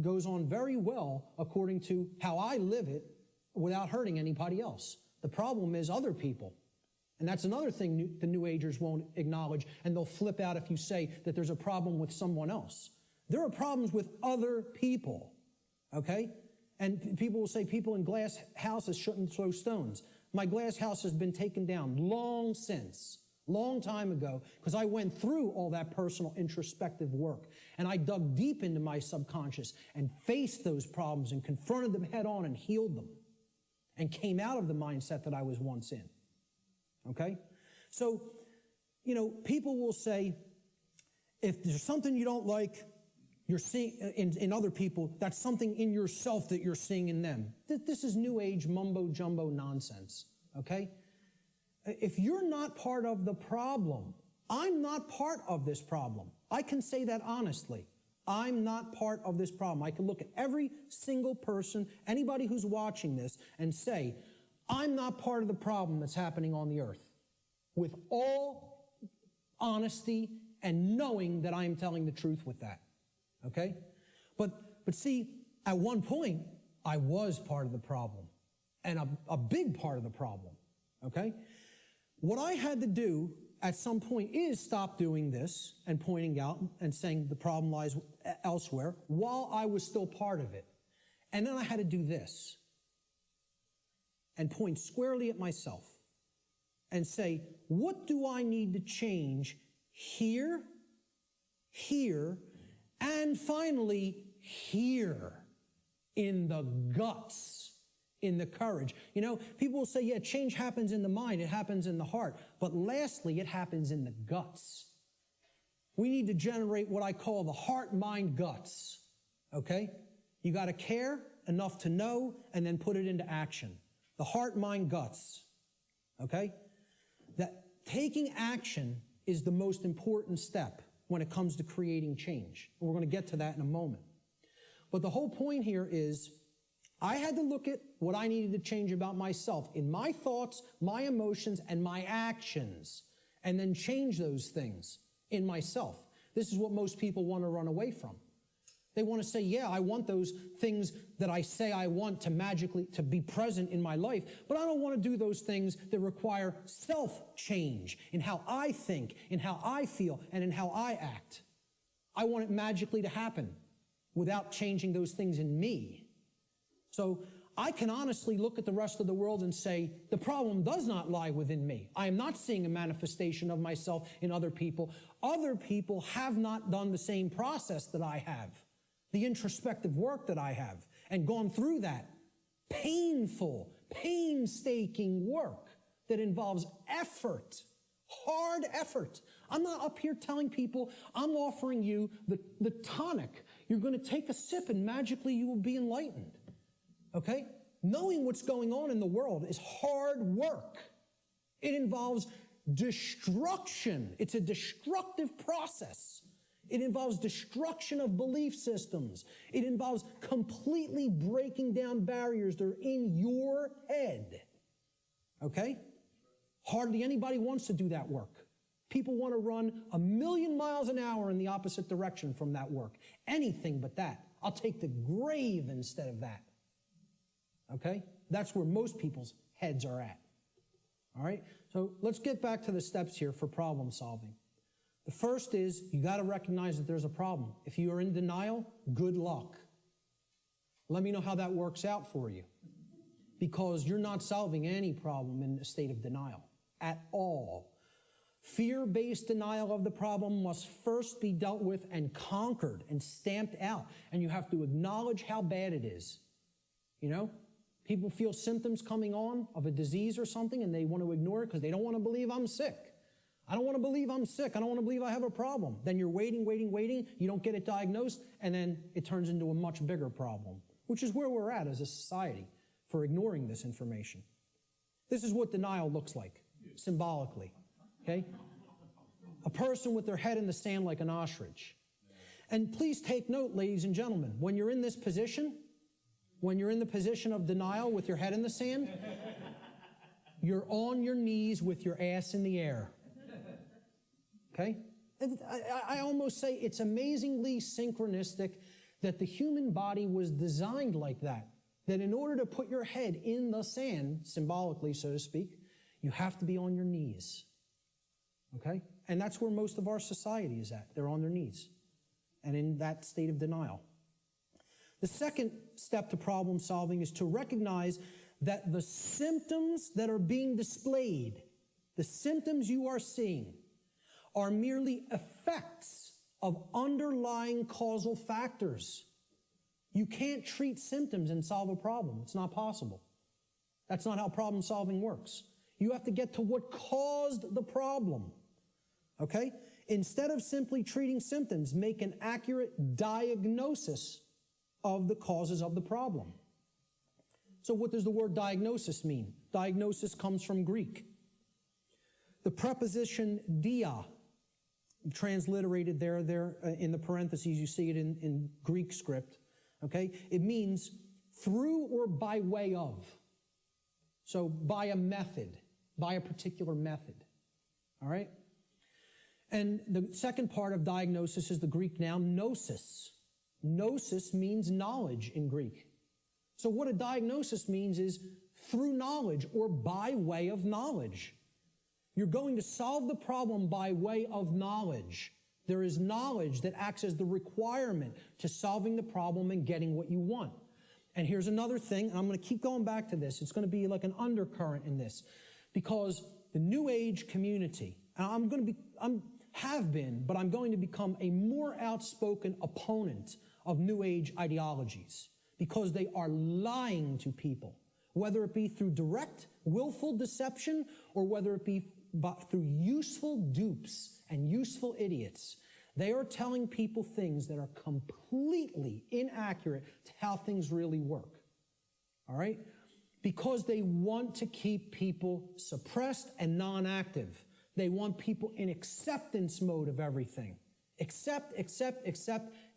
goes on very well according to how I live it without hurting anybody else. The problem is other people. And that's another thing the New Agers won't acknowledge, and they'll flip out if you say that there's a problem with someone else. There are problems with other people, okay? And people will say people in glass houses shouldn't throw stones. My glass house has been taken down long since, long time ago, because I went through all that personal introspective work. And I dug deep into my subconscious and faced those problems and confronted them head on and healed them and came out of the mindset that I was once in. Okay? So, you know, people will say, if there's something you don't like, you're seeing in other people, that's something in yourself that you're seeing in them. This is New Age mumbo-jumbo nonsense, okay? If you're not part of the problem, I'm not part of this problem. I can say that honestly. I'm not part of this problem. I can look at every single person, anybody who's watching this, and say, I'm not part of the problem that's happening on the earth, with all honesty and knowing that I am telling the truth with that. Okay? But see, at one point, I was part of the problem, and a big part of the problem. Okay? What I had to do at some point is stop doing this and pointing out and saying the problem lies elsewhere while I was still part of it. And then I had to do this and point squarely at myself and say, what do I need to change here, here, and finally here, in the guts, in the courage? You know, people will say, yeah, change happens in the mind, it happens in the heart. But lastly, it happens in the guts. We need to generate what I call the heart-mind guts, okay? You got to care enough to know and then put it into action. The heart-mind guts, okay? That taking action is the most important step when it comes to creating change. And we're going to get to that in a moment. But the whole point here is I had to look at what I needed to change about myself in my thoughts, my emotions, and my actions, and then change those things in myself. This is what most people want to run away from. They want to say, yeah, I want those things that I say I want to magically to be present in my life, but I don't want to do those things that require self-change in how I think, in how I feel, and in how I act. I want it magically to happen without changing those things in me. So I can honestly look at the rest of the world and say, the problem does not lie within me. I am not seeing a manifestation of myself in other people. Other people have not done the same process that I have, the introspective work that I have, and gone through that painful, painstaking work that involves effort, hard effort. I'm not up here telling people, I'm offering you the tonic. You're going to take a sip and magically you will be enlightened. Okay? Knowing what's going on in the world is hard work. It involves destruction. It's a destructive process. It involves destruction of belief systems. It involves completely breaking down barriers that are in your head. Okay? Hardly anybody wants to do that work. People want to run 1,000,000 miles an hour in the opposite direction from that work. Anything but that. I'll take the grave instead of that. Okay? That's where most people's heads are at. All right? So let's get back to the steps here for problem solving. The first is you got to recognize that there's a problem. If you are in denial, good luck. Let me know how that works out for you. Because you're not solving any problem in a state of denial at all. Fear-based denial of the problem must first be dealt with and conquered and stamped out. And you have to acknowledge how bad it is. You know? People feel symptoms coming on of a disease or something and they want to ignore it because they don't want to believe I'm sick. I don't want to believe I'm sick. I don't want to believe I have a problem. Then you're waiting. You don't get it diagnosed, and then it turns into a much bigger problem, which is where we're at as a society for ignoring this information. This is what denial looks like, symbolically. Okay? A person with their head in the sand like an ostrich. And please take note, ladies and gentlemen, when you're in this position, when you're in the position of denial with your head in the sand, you're on your knees with your ass in the air. Okay? I almost say it's amazingly synchronistic that the human body was designed like that. That in order to put your head in the sand, symbolically, so to speak, you have to be on your knees. Okay? And that's where most of our society is at. They're on their knees and in that state of denial. The second step to problem solving is to recognize that the symptoms that are being displayed, the symptoms you are seeing, are merely effects of underlying causal factors. You can't treat symptoms and solve a problem. It's not possible. That's not how problem solving works. You have to get to what caused the problem. Okay? Instead of simply treating symptoms, make an accurate diagnosis of the causes of the problem. So what does the word diagnosis mean? Diagnosis comes from Greek. The preposition dia, transliterated there in the parentheses, you see it in Greek script, okay? It means through or by way of. So by a method, by a particular method, all right? And the second part of diagnosis is the Greek noun gnosis. Gnosis means knowledge in Greek. So what a diagnosis means is through knowledge or by way of knowledge. You're going to solve the problem by way of knowledge. There is knowledge that acts as the requirement to solving the problem and getting what you want. And here's another thing, and I'm going to keep going back to this. It's going to be like an undercurrent in this. Because the New Age community, and I'm going to become a more outspoken opponent of New Age ideologies. Because they are lying to people. Whether it be through direct, willful deception, or whether it be through useful dupes and useful idiots. They are telling people things that are completely inaccurate to how things really work. All right? Because they want to keep people suppressed and non-active. They want people in acceptance mode of everything. Accept,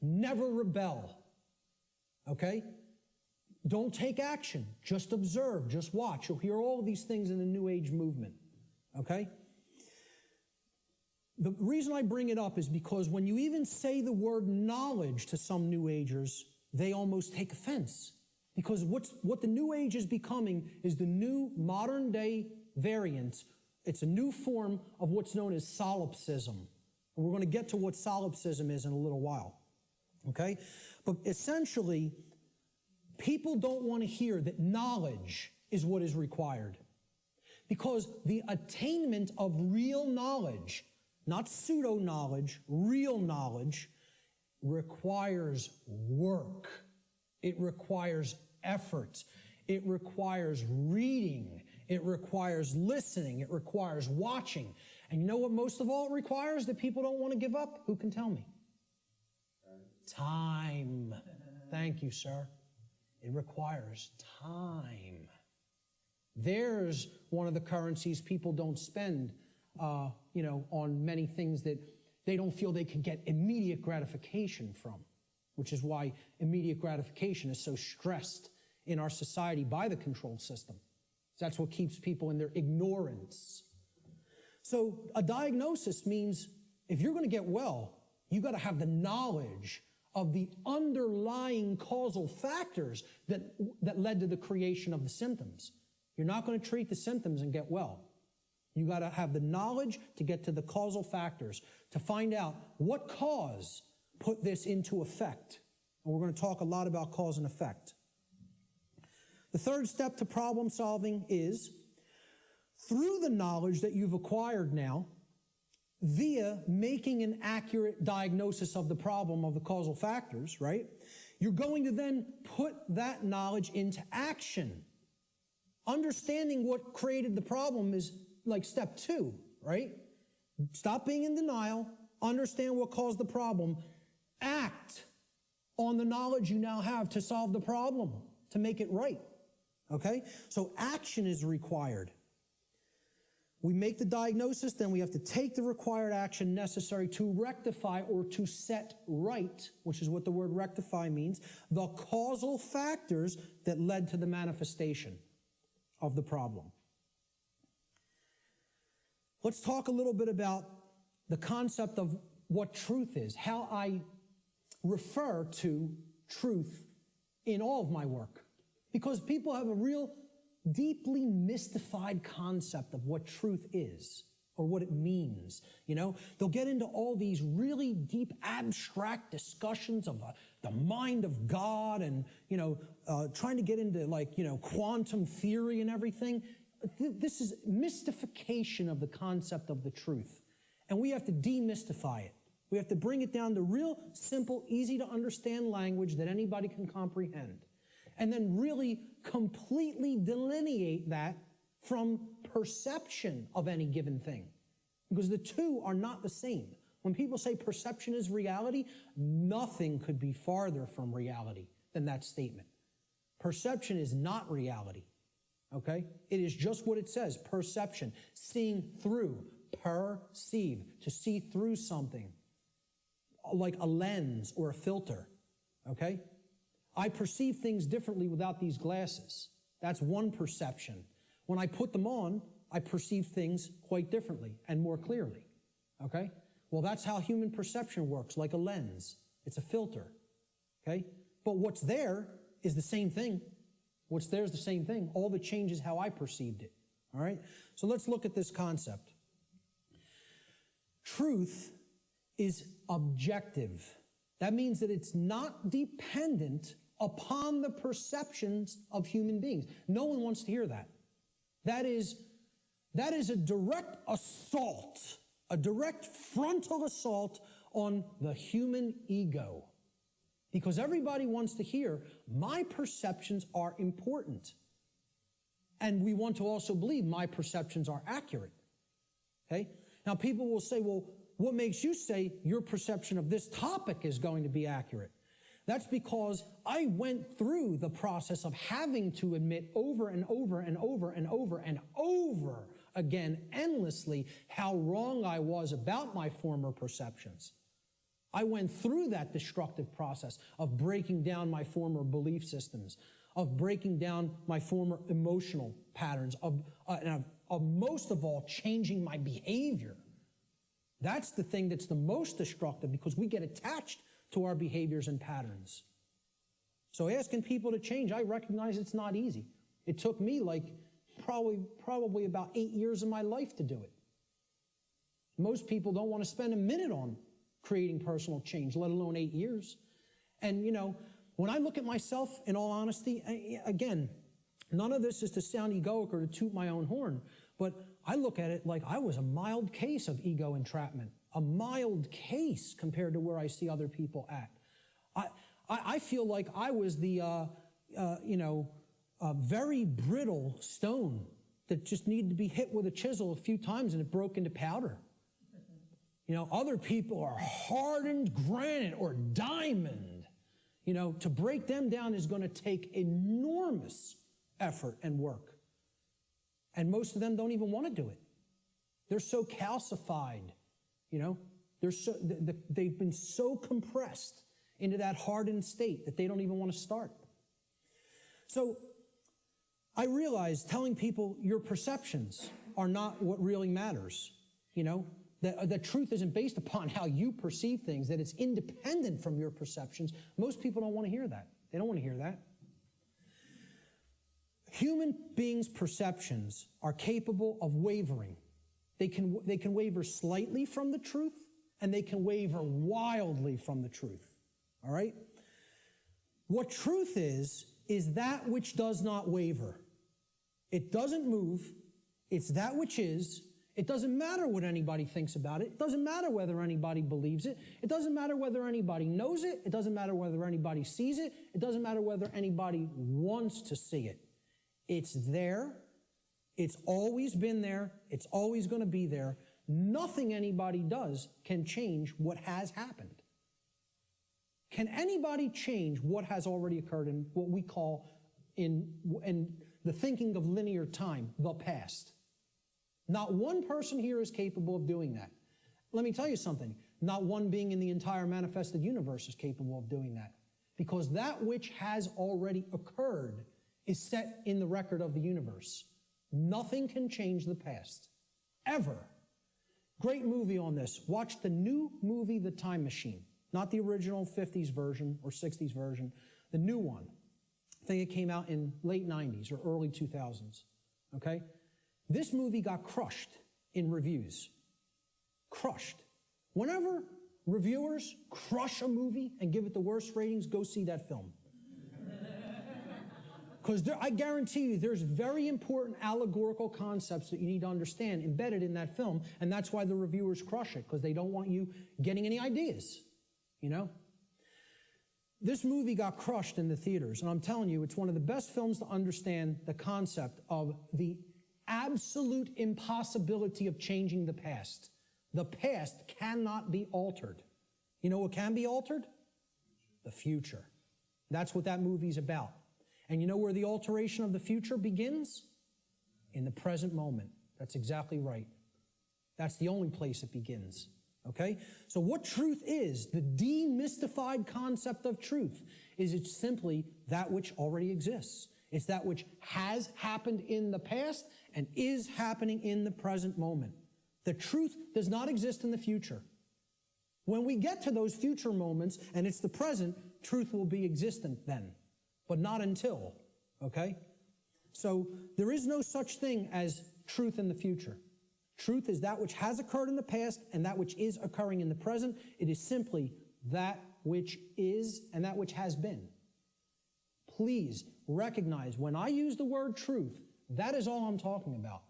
never rebel. Okay? Don't take action. Just observe. Just watch. You'll hear all of these things in the New Age movement. Okay? The reason I bring it up is because when you even say the word knowledge to some New Agers, they almost take offense. Because what the New Age is becoming is the new modern day variant. It's a new form of what's known as solipsism. And we're going to get to what solipsism is in a little while. Okay? But essentially, people don't want to hear that knowledge is what is required. Because the attainment of real knowledge, not pseudo-knowledge, real knowledge, requires work. It requires effort. It requires reading. It requires listening. It requires watching. And you know what most of all it requires that people don't want to give up? Who can tell me? Time. Thank you, sir. It requires time. There's one of the currencies people don't spend, on many things that they don't feel they can get immediate gratification from, which is why immediate gratification is so stressed in our society by the control system. That's what keeps people in their ignorance. So a diagnosis means if you're going to get well, you got to have the knowledge of the underlying causal factors that led to the creation of the symptoms. You're not going to treat the symptoms and get well. You got to have the knowledge to get to the causal factors, to find out what cause put this into effect. And we're going to talk a lot about cause and effect. The third step to problem solving is, through the knowledge that you've acquired now, via making an accurate diagnosis of the problem of the causal factors, right? You're going to then put that knowledge into action. Understanding what created the problem is like step 2, right? Stop being in denial, understand what caused the problem, act on the knowledge you now have to solve the problem, to make it right, okay? So action is required. We make the diagnosis, then we have to take the required action necessary to rectify or to set right, which is what the word rectify means, the causal factors that led to the manifestation of the problem. Let's talk a little bit about the concept of what truth is, how I refer to truth in all of my work. Because people have a real deeply mystified concept of what truth is or what it means. They'll get into all these really deep abstract discussions of the mind of God and, trying to get into quantum theory and everything. This is mystification of the concept of the truth. And we have to demystify it. We have to bring it down to real simple, easy to understand language that anybody can comprehend. And then really completely delineate that from perception of any given thing. Because the two are not the same. When people say perception is reality, nothing could be farther from reality than that statement. Perception is not reality. Okay? It is just what it says, perception, seeing through, perceive, to see through something, like a lens or a filter. Okay? I perceive things differently without these glasses. That's one perception. When I put them on, I perceive things quite differently and more clearly. Okay? Well, that's how human perception works, like a lens. It's a filter. Okay? But what's there is the same thing. What's there is the same thing. All that changes how I perceived it. All right? So let's look at this concept. Truth is objective. That means that it's not dependent upon the perceptions of human beings. No one wants to hear that. That is a direct assault, a direct frontal assault on the human ego. Because everybody wants to hear, my perceptions are important. And we want to also believe my perceptions are accurate. Okay? Now people will say, well, what makes you say your perception of this topic is going to be accurate? That's because I went through the process of having to admit over and over and over and over and over again, endlessly, how wrong I was about my former perceptions. I went through that destructive process of breaking down my former belief systems, of breaking down my former emotional patterns, of most of all, changing my behavior. That's the thing that's the most destructive because we get attached to our behaviors and patterns. So asking people to change, I recognize it's not easy. It took me like probably about 8 years of my life to do it. Most people don't want to spend a minute on creating personal change, let alone 8 years. And, you know, when I look at myself, in all honesty, again, none of this is to sound egoic or to toot my own horn, but I look at it like I was a mild case of ego entrapment, a mild case compared to where I see other people at. I feel like I was the, very brittle stone that just needed to be hit with a chisel a few times and it broke into powder. You know, other people are hardened granite or diamond. You know, to break them down is going to take enormous effort and work. And most of them don't even want to do it. They're so calcified, you know. They've been so compressed into that hardened state that they don't even want to start. So I realize telling people your perceptions are not what really matters, you know. The truth isn't based upon how you perceive things, that it's independent from your perceptions. Most people don't want to hear that. They don't want to hear that. Human beings' perceptions are capable of wavering. They can waver slightly from the truth, and they can waver wildly from the truth. All right? What truth is that which does not waver. It doesn't move. It's that which is. It doesn't matter what anybody thinks about it. It doesn't matter whether anybody believes it. It doesn't matter whether anybody knows it. It doesn't matter whether anybody sees it. It doesn't matter whether anybody wants to see it. It's there. It's always been there. It's always going to be there. Nothing anybody does can change what has happened. Can anybody change what has already occurred in what we call in the thinking of linear time, the past? Not one person here is capable of doing that. Let me tell you something. Not one being in the entire manifested universe is capable of doing that. Because that which has already occurred is set in the record of the universe. Nothing can change the past. Ever. Great movie on this. Watch the new movie, The Time Machine. Not the original 50s version or 60s version. The new one. I think it came out in late 90s or early 2000s. Okay? This movie got crushed in reviews. Crushed. Whenever reviewers crush a movie and give it the worst ratings, go see that film. Because I guarantee you there's very important allegorical concepts that you need to understand embedded in that film, and that's why the reviewers crush it, because they don't want you getting any ideas, you know? This movie got crushed in the theaters, and I'm telling you, it's one of the best films to understand the concept of the absolute impossibility of changing the past. The past cannot be altered. You know what can be altered? The future. That's what that movie's about. And you know where the alteration of the future begins? In the present moment. That's exactly right. That's the only place it begins. Okay? So what truth is, the demystified concept of truth, is it's simply that which already exists. It's that which has happened in the past and is happening in the present moment. The truth does not exist in the future. When we get to those future moments and it's the present, truth will be existent then, but not until, okay? So there is no such thing as truth in the future. Truth is that which has occurred in the past and that which is occurring in the present. It is simply that which is and that which has been. Please recognize when I use the word truth, that is all I'm talking about.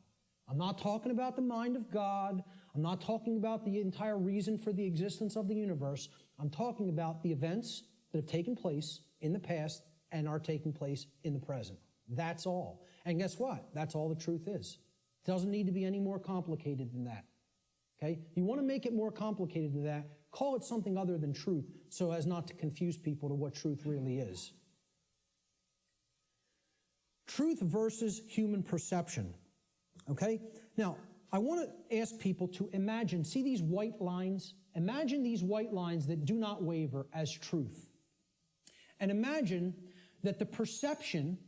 I'm not talking about the mind of God. I'm not talking about the entire reason for the existence of the universe. I'm talking about the events that have taken place in the past and are taking place in the present. That's all. And guess what? That's all the truth is. It doesn't need to be any more complicated than that. Okay? You want to make it more complicated than that, call it something other than truth so as not to confuse people to what truth really is. Truth versus human perception. Okay? Now, I want to ask people to imagine, see these white lines? Imagine these white lines that do not waver as truth. And imagine that the perception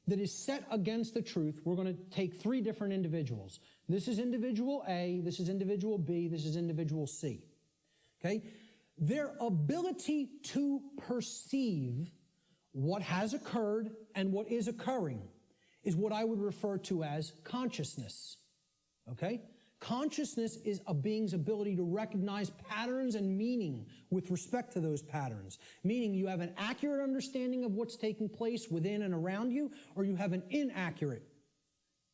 that is set against the truth, we're going to take three different individuals. This is individual A, this is individual B, this is individual C. Okay? Their ability to perceive what has occurred and what is occurring is what I would refer to as consciousness. Okay? Consciousness is a being's ability to recognize patterns and meaning with respect to those patterns. Meaning you have an accurate understanding of what's taking place within and around you, or you have an inaccurate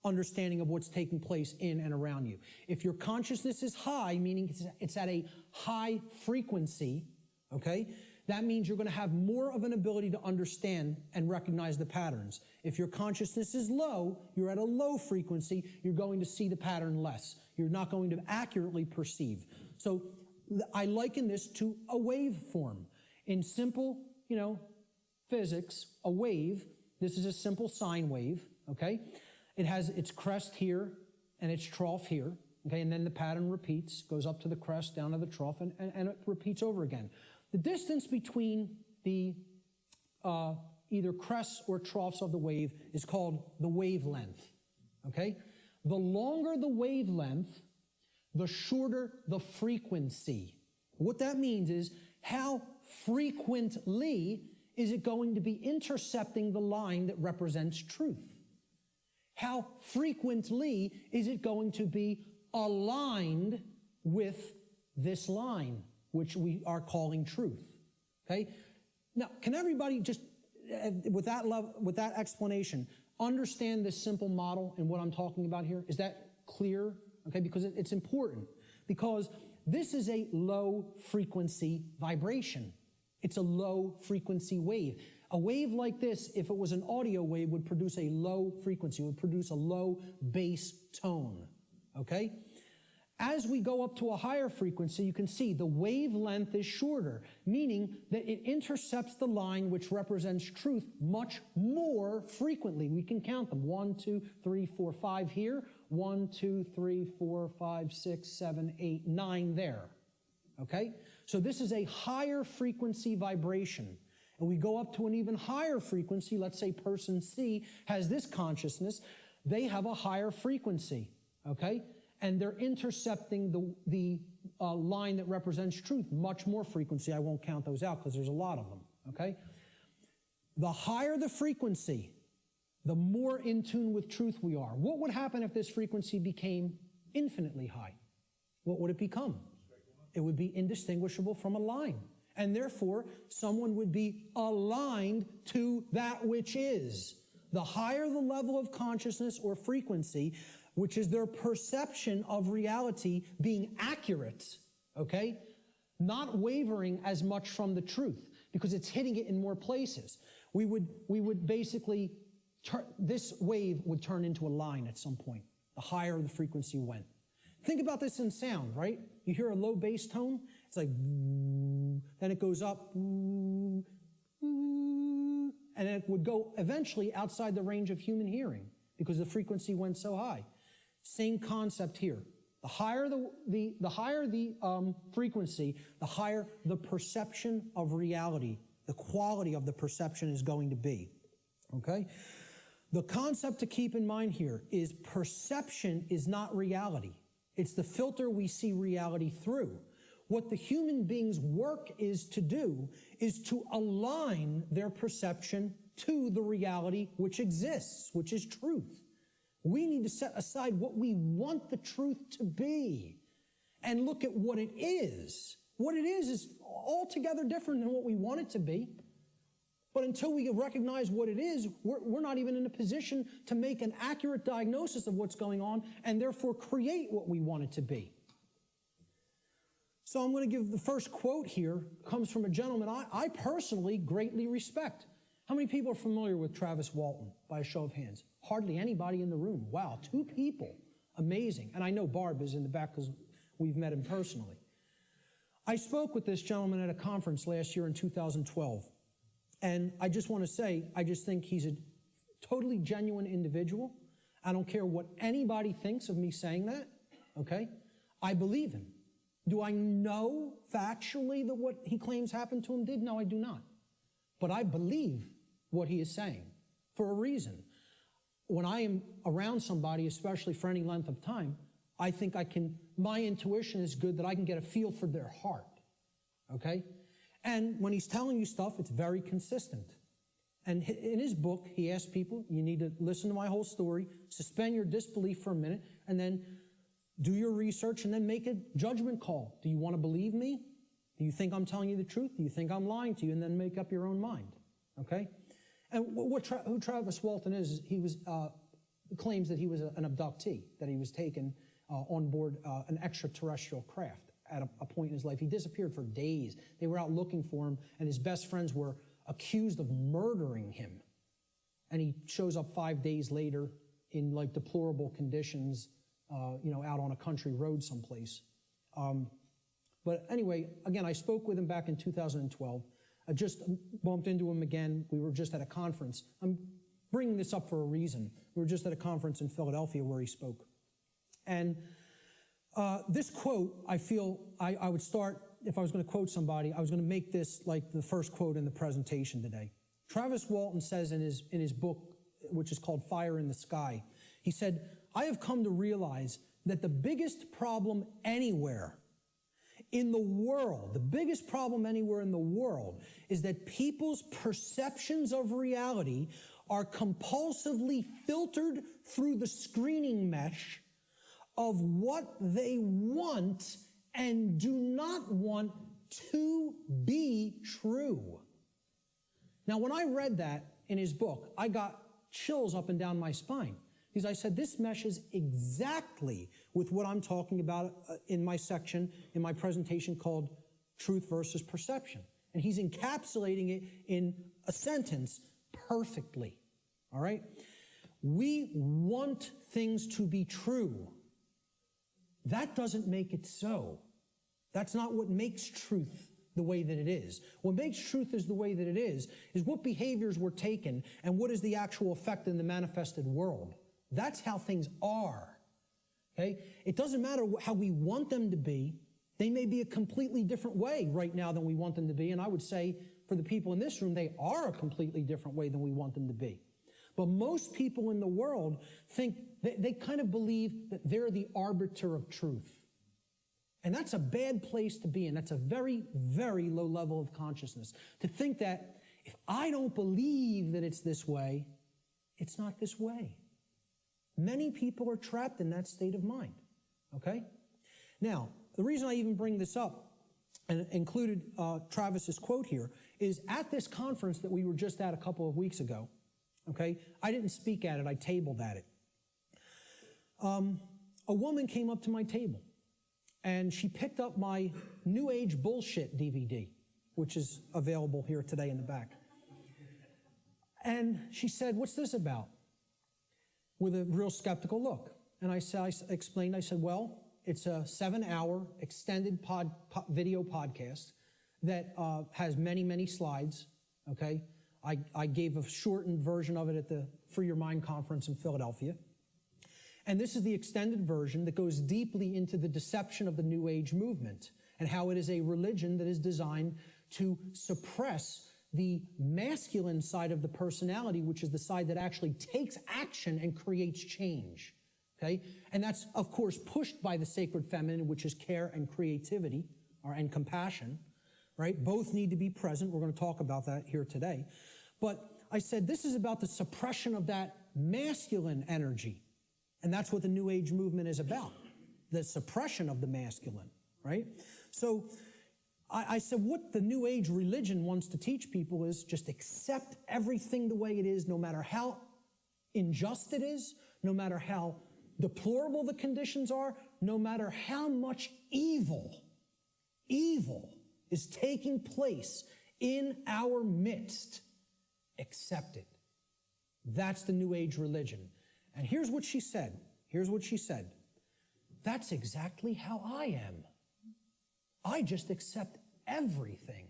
understanding of what's taking place in and around you. If your consciousness is high, meaning it's at a high frequency, okay, that means you're going to have more of an ability to understand and recognize the patterns. If your consciousness is low, you're at a low frequency, you're going to see the pattern less. You're not going to accurately perceive. So I liken this to a waveform. In simple, physics, a wave, this is a simple sine wave, okay? It has its crest here and its trough here, okay? And then the pattern repeats, goes up to the crest, down to the trough, and it repeats over again. The distance between the either crests or troughs of the wave is called the wavelength, okay? The longer the wavelength, the shorter the frequency. What that means is how frequently is it going to be intercepting the line that represents truth? How frequently is it going to be aligned with this line, which we are calling truth? Okay? Now, can everybody just, with that explanation, understand this simple model and what I'm talking about here? Is that clear? Okay, because it's important. Because this is a low frequency vibration. It's a low frequency wave. A wave like this, if it was an audio wave, would produce a low frequency, would produce a low bass tone. Okay? As we go up to a higher frequency, you can see the wavelength is shorter, meaning that it intercepts the line which represents truth much more frequently. We can count them. 1, 2, 3, 4, 5 here. 1, 2, 3, 4, 5, 6, 7, 8, 9 there. Okay? So this is a higher frequency vibration. And we go up to an even higher frequency. Let's say person C has this consciousness. They have a higher frequency. Okay? And they're intercepting the line that represents truth, much more frequency. I won't count those out because there's a lot of them, okay? The higher the frequency, the more in tune with truth we are. What would happen if this frequency became infinitely high? What would it become? It would be indistinguishable from a line. And therefore, someone would be aligned to that which is. The higher the level of consciousness or frequency, which is their perception of reality being accurate, okay? Not wavering as much from the truth, because it's hitting it in more places. We would basically, this wave would turn into a line at some point, the higher the frequency went. Think about this in sound, right? You hear a low bass tone, it's like, then it goes up, and it would go eventually outside the range of human hearing, because the frequency went so high. Same concept here. The higher the frequency, the higher the perception of reality, the quality of the perception is going to be. Okay? The concept to keep in mind here is perception is not reality. It's the filter we see reality through. What the human being's work is to do is to align their perception to the reality which exists, which is truth. We need to set aside what we want the truth to be and look at what it is. What it is altogether different than what we want it to be. But until we recognize what it is, we're not even in a position to make an accurate diagnosis of what's going on and therefore create what we want it to be. So I'm going to give the first quote here, comes from a gentleman I personally greatly respect. How many people are familiar with Travis Walton, by a show of hands? Hardly anybody in the room. Wow, 2 people. Amazing. And I know Barb is in the back because we've met him personally. I spoke with this gentleman at a conference last year in 2012. And I just want to say, I just think he's a totally genuine individual. I don't care what anybody thinks of me saying that, okay? I believe him. Do I know factually that what he claims happened to him did? No, I do not. But I believe what he is saying for a reason. when I am around somebody, especially for any length of time, I think my intuition is good that I can get a feel for their heart, okay? And when he's telling you stuff, it's very consistent. And in his book, he asks people, you need to listen to my whole story, suspend your disbelief for a minute, and then do your research, and then make a judgment call. Do you want to believe me? Do you think I'm telling you the truth? Do you think I'm lying to you? And then make up your own mind, okay? And who Travis Walton is, he claims that he was an abductee, that he was taken on board an extraterrestrial craft at a point in his life. He disappeared for days. They were out looking for him, and his best friends were accused of murdering him. And he shows up 5 days later in like deplorable conditions, out on a country road someplace. But anyway, again, I spoke with him back in 2012. I just bumped into him again. We were just at a conference. I'm bringing this up for a reason. We were just at a conference in Philadelphia where he spoke. And this quote, I feel I would start, if I was going to quote somebody, I was going to make this like the first quote in the presentation today. Travis Walton says in his book, which is called Fire in the Sky, he said, I have come to realize that the biggest problem anywhere in the world, the biggest problem anywhere in the world is that people's perceptions of reality are compulsively filtered through the screening mesh of what they want and do not want to be true. Now, when I read that in his book, I got chills up and down my spine. Because I said, this meshes exactly with what I'm talking about in my section, in my presentation called Truth versus Perception. And he's encapsulating it in a sentence perfectly, all right? We want things to be true. That doesn't make it so. That's not what makes truth the way that it is. What makes truth is the way that it is what behaviors were taken and what is the actual effect in the manifested world. That's how things are, okay? It doesn't matter how we want them to be. They may be a completely different way right now than we want them to be, and I would say for the people in this room, they are a completely different way than we want them to be. But most people in the world think, they kind of believe that they're the arbiter of truth. And that's a bad place to be in. That's a very, very low level of consciousness. To think that if I don't believe that it's this way, it's not this way. Many people are trapped in that state of mind, okay? Now, the reason I even bring this up and included Travis's quote here is at this conference that we were just at a couple of weeks ago, okay? I didn't speak at it, I tabled at it. A woman came up to my table and she picked up my New Age Bullshit DVD, which is available here today in the back. And she said, what's this about? With a real skeptical look. And I explained, well, it's a 7-hour extended video podcast that has many, many slides, okay? I gave a shortened version of it at the Free Your Mind conference in Philadelphia. And this is the extended version that goes deeply into the deception of the New Age movement and how it is a religion that is designed to suppress the masculine side of the personality, which is the side that actually takes action and creates change, okay? And that's, of course, pushed by the sacred feminine, which is care and creativity, and compassion, right? Both need to be present. We're going to talk about that here today. But I said this is about the suppression of that masculine energy. And that's what the New Age movement is about, the suppression of the masculine, right? So I said what the New Age religion wants to teach people is just accept everything the way it is, no matter how unjust it is, no matter how deplorable the conditions are, no matter how much evil is taking place in our midst, accept it. That's the New Age religion. And here's what she said. That's exactly how I am. I just accept everything.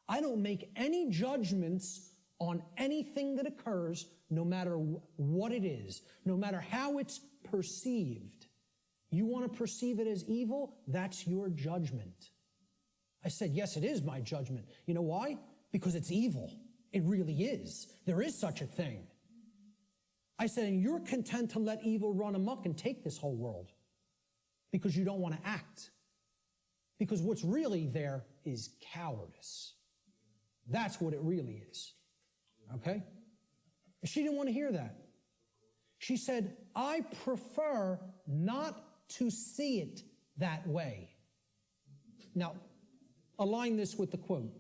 I don't make any judgments on anything that occurs, no matter what it is, no matter how it's perceived. You want to perceive it as evil? That's your judgment. I said, yes, it is my judgment. You know why? Because it's evil. It really is. There is such a thing. I said, and you're content to let evil run amok and take this whole world because you don't want to act. Because what's really there is cowardice. That's what it really is. Okay? She didn't want to hear that. She said, I prefer not to see it that way. Now, align this with the quote.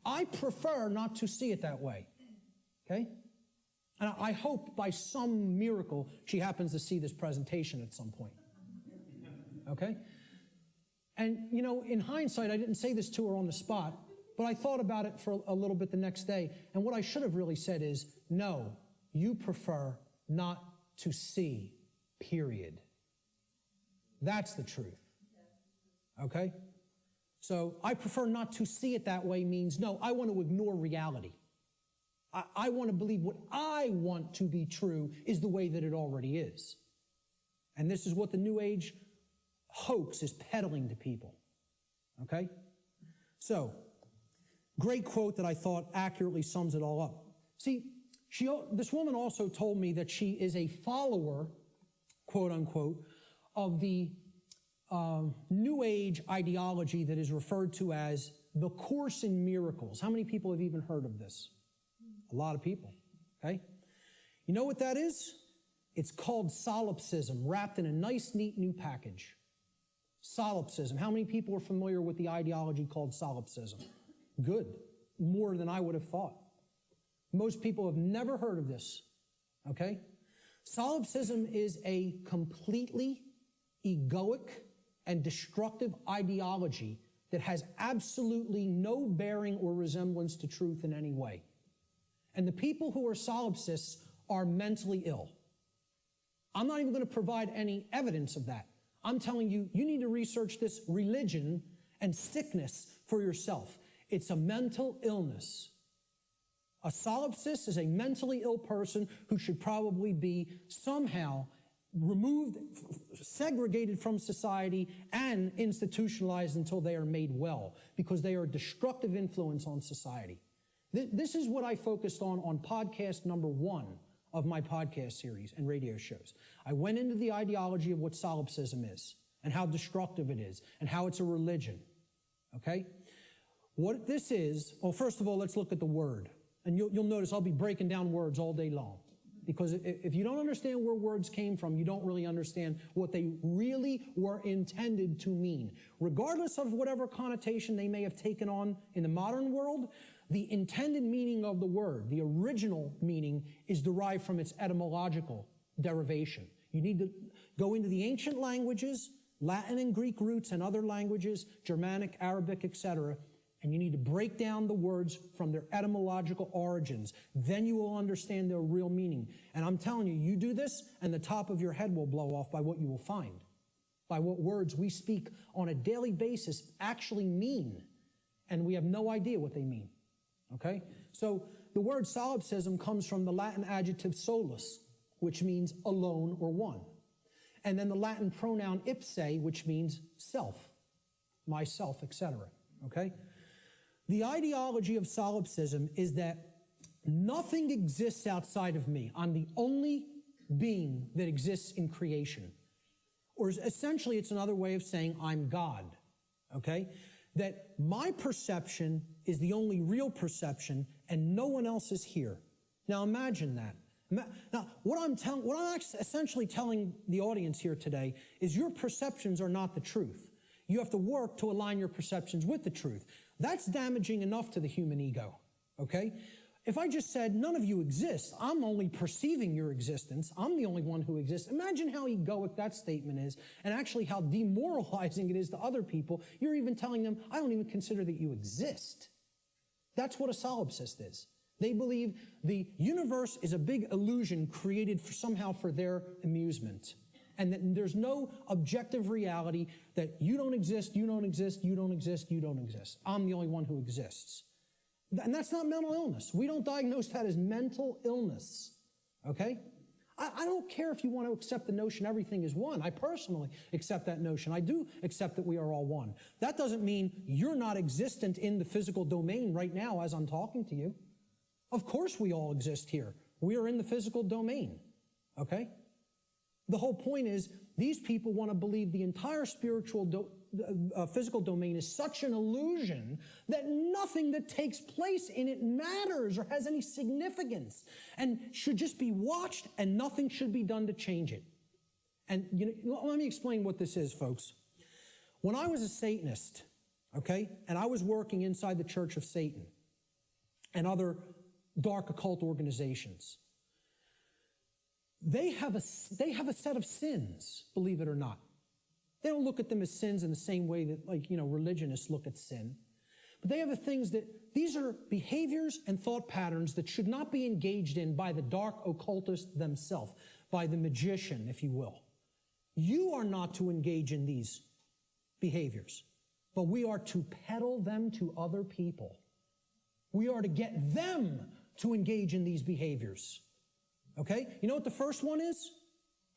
I prefer not to see it that way. Okay? And I hope by some miracle she happens to see this presentation at some point. Okay? And, you know, in hindsight, I didn't say this to her on the spot, but I thought about it for a little bit the next day. And what I should have really said is, no, you prefer not to see, period. That's the truth. Okay? So I prefer not to see it that way means, no, I want to ignore reality. I want to believe what I want to be true is the way that it already is. And this is what the New Age hoax is peddling to people. Okay? So, great quote that I thought accurately sums it all up. See, this woman also told me that she is a follower, quote unquote, of the New Age ideology that is referred to as the Course in Miracles. How many people have even heard of this? A lot of people, okay? You know what that is? It's called solipsism, wrapped in a nice, neat new package. Solipsism. How many people are familiar with the ideology called solipsism? Good. More than I would have thought. Most people have never heard of this, okay? Solipsism is a completely egoic and destructive ideology that has absolutely no bearing or resemblance to truth in any way. And the people who are solipsists are mentally ill. I'm not even going to provide any evidence of that. I'm telling you, you need to research this religion and sickness for yourself. It's a mental illness. A solipsist is a mentally ill person who should probably be somehow removed, segregated from society, and institutionalized until they are made well, because they are a destructive influence on society. This is what I focused on podcast number 1 of my podcast series and radio shows. I went into the ideology of what solipsism is and how destructive it is and how it's a religion. Okay? What this is, well, first of all, let's look at the word. And you'll notice I'll be breaking down words all day long. Because if you don't understand where words came from, you don't really understand what they really were intended to mean. Regardless of whatever connotation they may have taken on in the modern world, the intended meaning of the word, the original meaning, is derived from its etymological derivation. You need to go into the ancient languages, Latin and Greek roots and other languages, Germanic, Arabic, etc., and you need to break down the words from their etymological origins. Then you will understand their real meaning. And I'm telling you, you do this, and the top of your head will blow off by what you will find, by what words we speak on a daily basis actually mean, and we have no idea what they mean. Okay? So the word solipsism comes from the Latin adjective solus, which means alone or one. And then the Latin pronoun ipse, which means self, myself, etc. Okay? The ideology of solipsism is that nothing exists outside of me. I'm the only being that exists in creation. Or essentially, it's another way of saying I'm God. Okay? That my perception is the only real perception and no one else is here. Now imagine that. Now, what I'm essentially telling the audience here today is your perceptions are not the truth. You have to work to align your perceptions with the truth. That's damaging enough to the human ego, okay? If I just said, none of you exist, I'm only perceiving your existence, I'm the only one who exists, imagine how egoic that statement is, and actually how demoralizing it is to other people. You're even telling them, I don't even consider that you exist. That's what a solipsist is. They believe the universe is a big illusion created somehow for their amusement. And that there's no objective reality that you don't exist, you don't exist, you don't exist, you don't exist. I'm the only one who exists. And that's not mental illness. We don't diagnose that as mental illness, okay? I don't care if you want to accept the notion everything is one. I personally accept that notion. I do accept that we are all one. That doesn't mean you're not existent in the physical domain right now as I'm talking to you. Of course we all exist here. We are in the physical domain, okay? The whole point is these people want to believe the entire physical domain is such an illusion that nothing that takes place in it matters or has any significance and should just be watched and nothing should be done to change it. And let me explain what this is, folks. When I was a Satanist, okay, and I was working inside the Church of Satan and other dark occult organizations, they have a set of sins, believe it or not. They don't look at them as sins in the same way that, religionists look at sin. But they have these are behaviors and thought patterns that should not be engaged in by the dark occultist themselves, by the magician, if you will. You are not to engage in these behaviors, but we are to peddle them to other people. We are to get them to engage in these behaviors. Okay? You know what the first one is?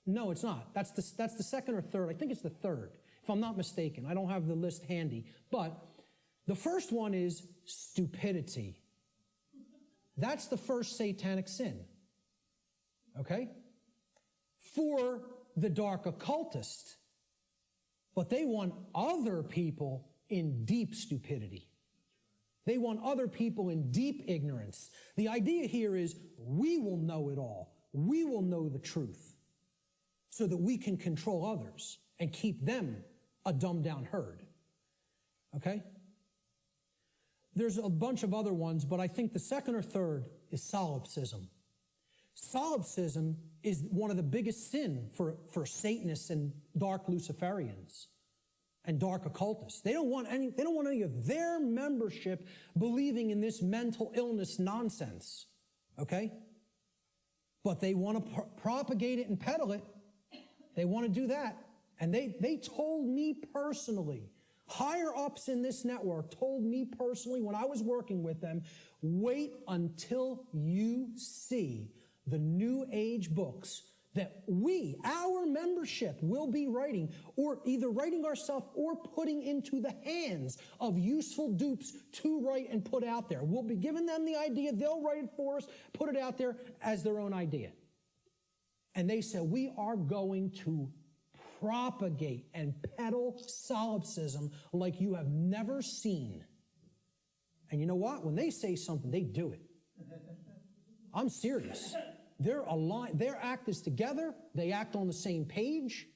No, it's not. That's the second or third. I think it's the third, if I'm not mistaken. I don't have the list handy. But the first one is stupidity. That's the first satanic sin. Okay? For the dark occultist. But they want other people in deep stupidity. They want other people in deep ignorance. The idea here is we will know it all. We will know the truth so that we can control others and keep them a dumbed-down herd. Okay? There's a bunch of other ones, but I think the second or third is solipsism. Solipsism is one of the biggest sin for Satanists and dark Luciferians and dark occultists. They don't want any of their membership believing in this mental illness nonsense. Okay? But they want to propagate it and peddle it. They want to do that. And they told me personally, higher ups in this network told me personally when I was working with them, wait until you see the New Age books that our membership, will be writing, or either writing ourselves or putting into the hands of useful dupes to write and put out there. We'll be giving them the idea, they'll write it for us, put it out there as their own idea. And they said, we are going to propagate and peddle solipsism like you have never seen. And you know what? When they say something, they do it. I'm serious. They're aligned. Their act is together. They act on the same page.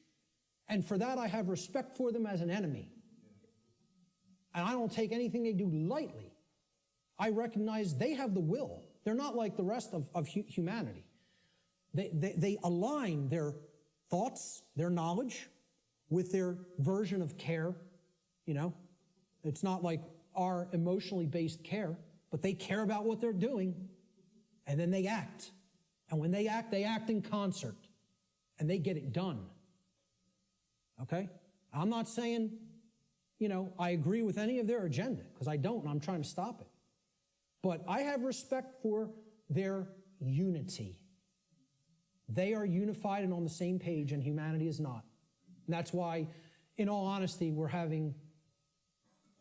And for that, I have respect for them as an enemy. And I don't take anything they do lightly. I recognize they have the will. They're not like the rest of humanity. They align their thoughts, their knowledge, with their version of care. It's not like our emotionally based care, but they care about what they're doing, and then they act. And when they act in concert, and they get it done. Okay? I'm not saying, I agree with any of their agenda, because I don't, and I'm trying to stop it. But I have respect for their unity. They are unified and on the same page, and humanity is not. And that's why, in all honesty, we're having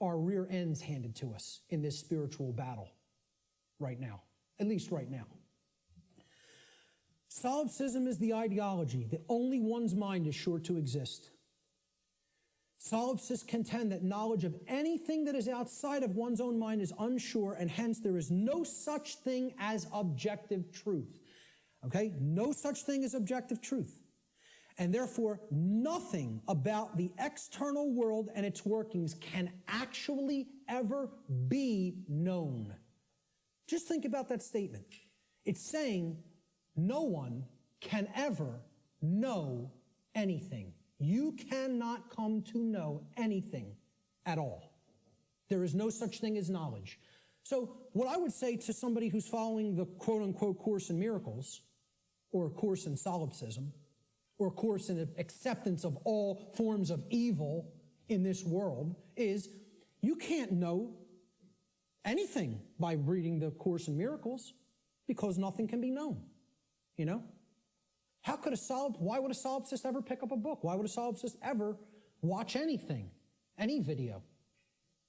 our rear ends handed to us in this spiritual battle right now, at least right now. Solipsism is the ideology that only one's mind is sure to exist. Solipsists contend that knowledge of anything that is outside of one's own mind is unsure, and hence there is no such thing as objective truth. Okay? No such thing as objective truth. And therefore, nothing about the external world and its workings can actually ever be known. Just think about that statement. It's saying no one can ever know anything. You cannot come to know anything at all. There is no such thing as knowledge. So what I would say to somebody who's following the quote-unquote Course in Miracles, or a course in solipsism, or a course in acceptance of all forms of evil in this world, is you can't know anything by reading the Course in Miracles, because nothing can be known. How could why would a solipsist ever pick up a book? Why would a solipsist ever watch anything, any video?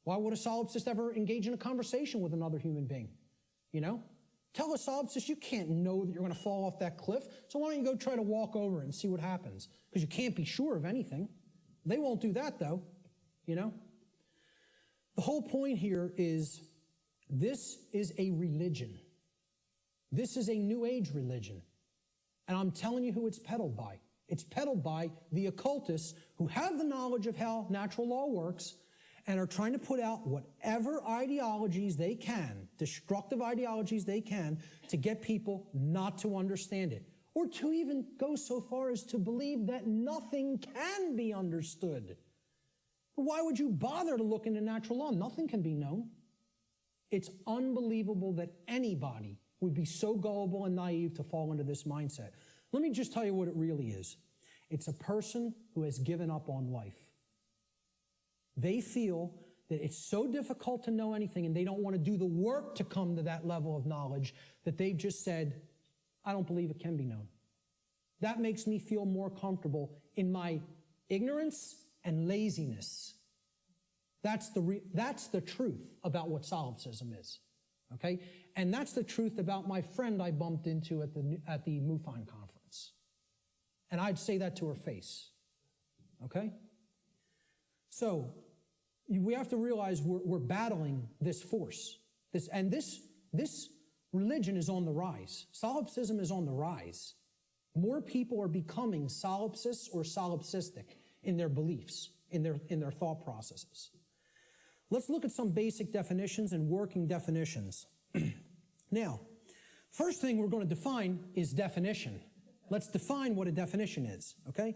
Why would a solipsist ever engage in a conversation with another human being? Tell a solipsist you can't know that you're going to fall off that cliff, so why don't you go try to walk over it and see what happens? Because you can't be sure of anything. They won't do that, though, you know? The whole point here is this is a religion. This is a New Age religion. And I'm telling you who it's peddled by. It's peddled by the occultists who have the knowledge of how natural law works and are trying to put out whatever ideologies they can, destructive ideologies they can, to get people not to understand it, or to even go so far as to believe that nothing can be understood. Why would you bother to look into natural law? Nothing can be known. It's unbelievable that anybody would be so gullible and naive to fall into this mindset. Let me just tell you what it really is. It's a person who has given up on life. They feel that it's so difficult to know anything and they don't want to do the work to come to that level of knowledge that they've just said, I don't believe it can be known. That makes me feel more comfortable in my ignorance and laziness. That's the truth about what solipsism is, okay? And that's the truth about my friend I bumped into at the MUFON conference. And I'd say that to her face, okay? So we have to realize we're battling this force. This religion is on the rise. Solipsism is on the rise. More people are becoming solipsists or solipsistic in their beliefs, in their thought processes. Let's look at some basic definitions and working definitions. Now, first thing we're going to define is definition. Let's define what a definition is, okay?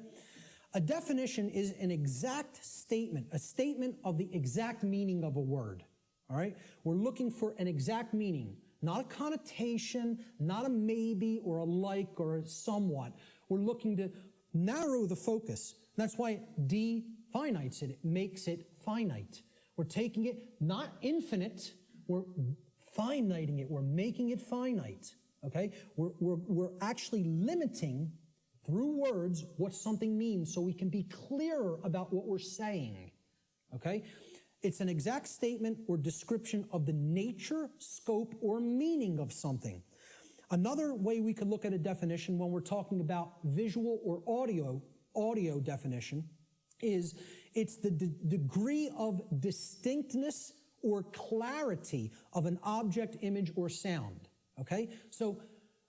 A definition is an exact statement, a statement of the exact meaning of a word, all right? We're looking for an exact meaning, not a connotation, not a maybe or a like or a somewhat. We're looking to narrow the focus. That's why it definites it. It makes it finite. We're taking it not infinite, we're finiting it. We're making it finite, okay? We're actually limiting through words what something means so we can be clearer about what we're saying, okay? It's an exact statement or description of the nature, scope, or meaning of something. Another way we could look at a definition when we're talking about visual or audio definition is it's the degree of distinctness or clarity of an object, image, or sound, okay? So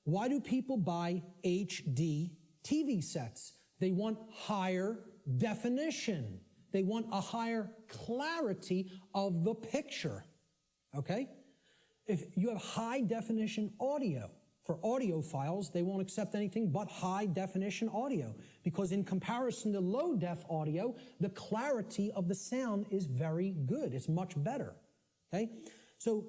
why do people buy HD TV sets? They want higher definition. They want a higher clarity of the picture, okay? If you have high definition audio, for audio files, they won't accept anything but high definition audio because in comparison to low def audio, the clarity of the sound is very good. It's much better, okay? So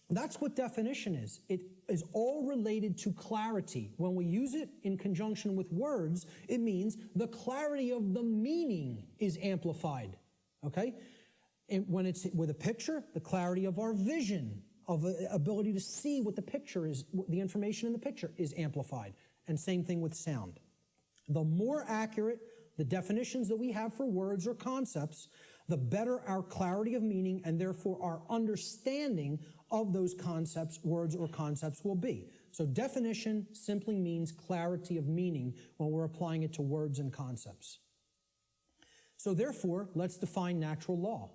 that's what definition is. It is all related to clarity. When we use it in conjunction with words, it means the clarity of the meaning is amplified, okay? And when it's with a picture, the clarity of our vision, of the ability to see what the picture is, the information in the picture is amplified. And same thing with sound. The more accurate the definitions that we have for words or concepts, the better our clarity of meaning and therefore our understanding of those concepts, words or concepts will be. So definition simply means clarity of meaning when we're applying it to words and concepts. So therefore, let's define natural law.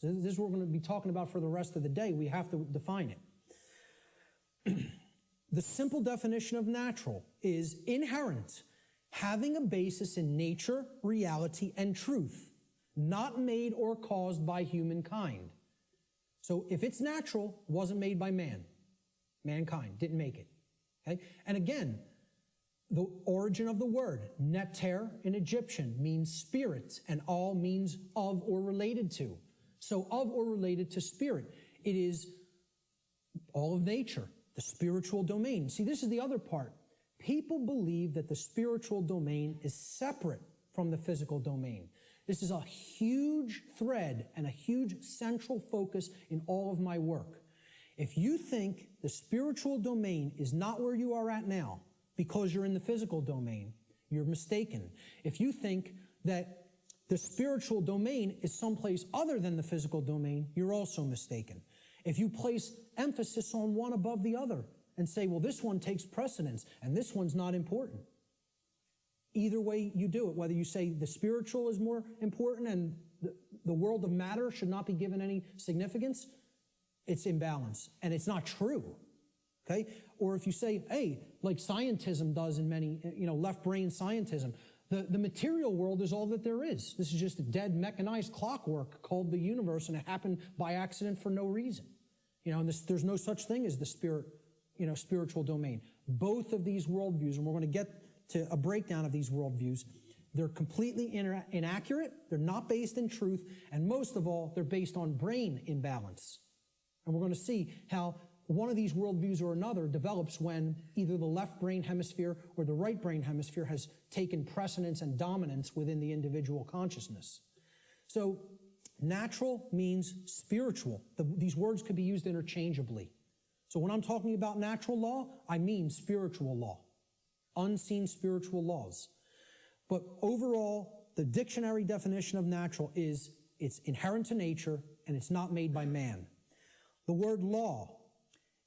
So this is what we're going to be talking about for the rest of the day. We have to define it. The simple definition of natural is inherent, having a basis in nature, reality, and truth, not made or caused by humankind. So if it's natural, it wasn't made by man. Mankind didn't make it. Okay? And again, the origin of the word, neter in Egyptian, means spirit, and all means of or related to. So of or related to spirit. It is all of nature, the spiritual domain. See, this is the other part. People believe that the spiritual domain is separate from the physical domain. This is a huge thread and a huge central focus in all of my work. If you think the spiritual domain is not where you are at now because you're in the physical domain, you're mistaken. If you think that the spiritual domain is someplace other than the physical domain, you're also mistaken. If you place emphasis on one above the other and say, well, this one takes precedence and this one's not important. Either way you do it, whether you say the spiritual is more important and the world of matter should not be given any significance, it's imbalance and it's not true. Okay? Or if you say, hey, like scientism does in many, left brain scientism, the material world is all that there is. This is just a dead mechanized clockwork called the universe, and it happened by accident for no reason. And there's no such thing as the spiritual domain. Both of these worldviews, and we're going to get to a breakdown of these worldviews, they're completely inaccurate, they're not based in truth, and most of all, they're based on brain imbalance. And we're going to see how one of these worldviews or another develops when either the left brain hemisphere or the right brain hemisphere has taken precedence and dominance within the individual consciousness. So natural means spiritual. These words could be used interchangeably. So when I'm talking about natural law, I mean spiritual law, unseen spiritual laws. But overall, the dictionary definition of natural is it's inherent to nature and it's not made by man. The word law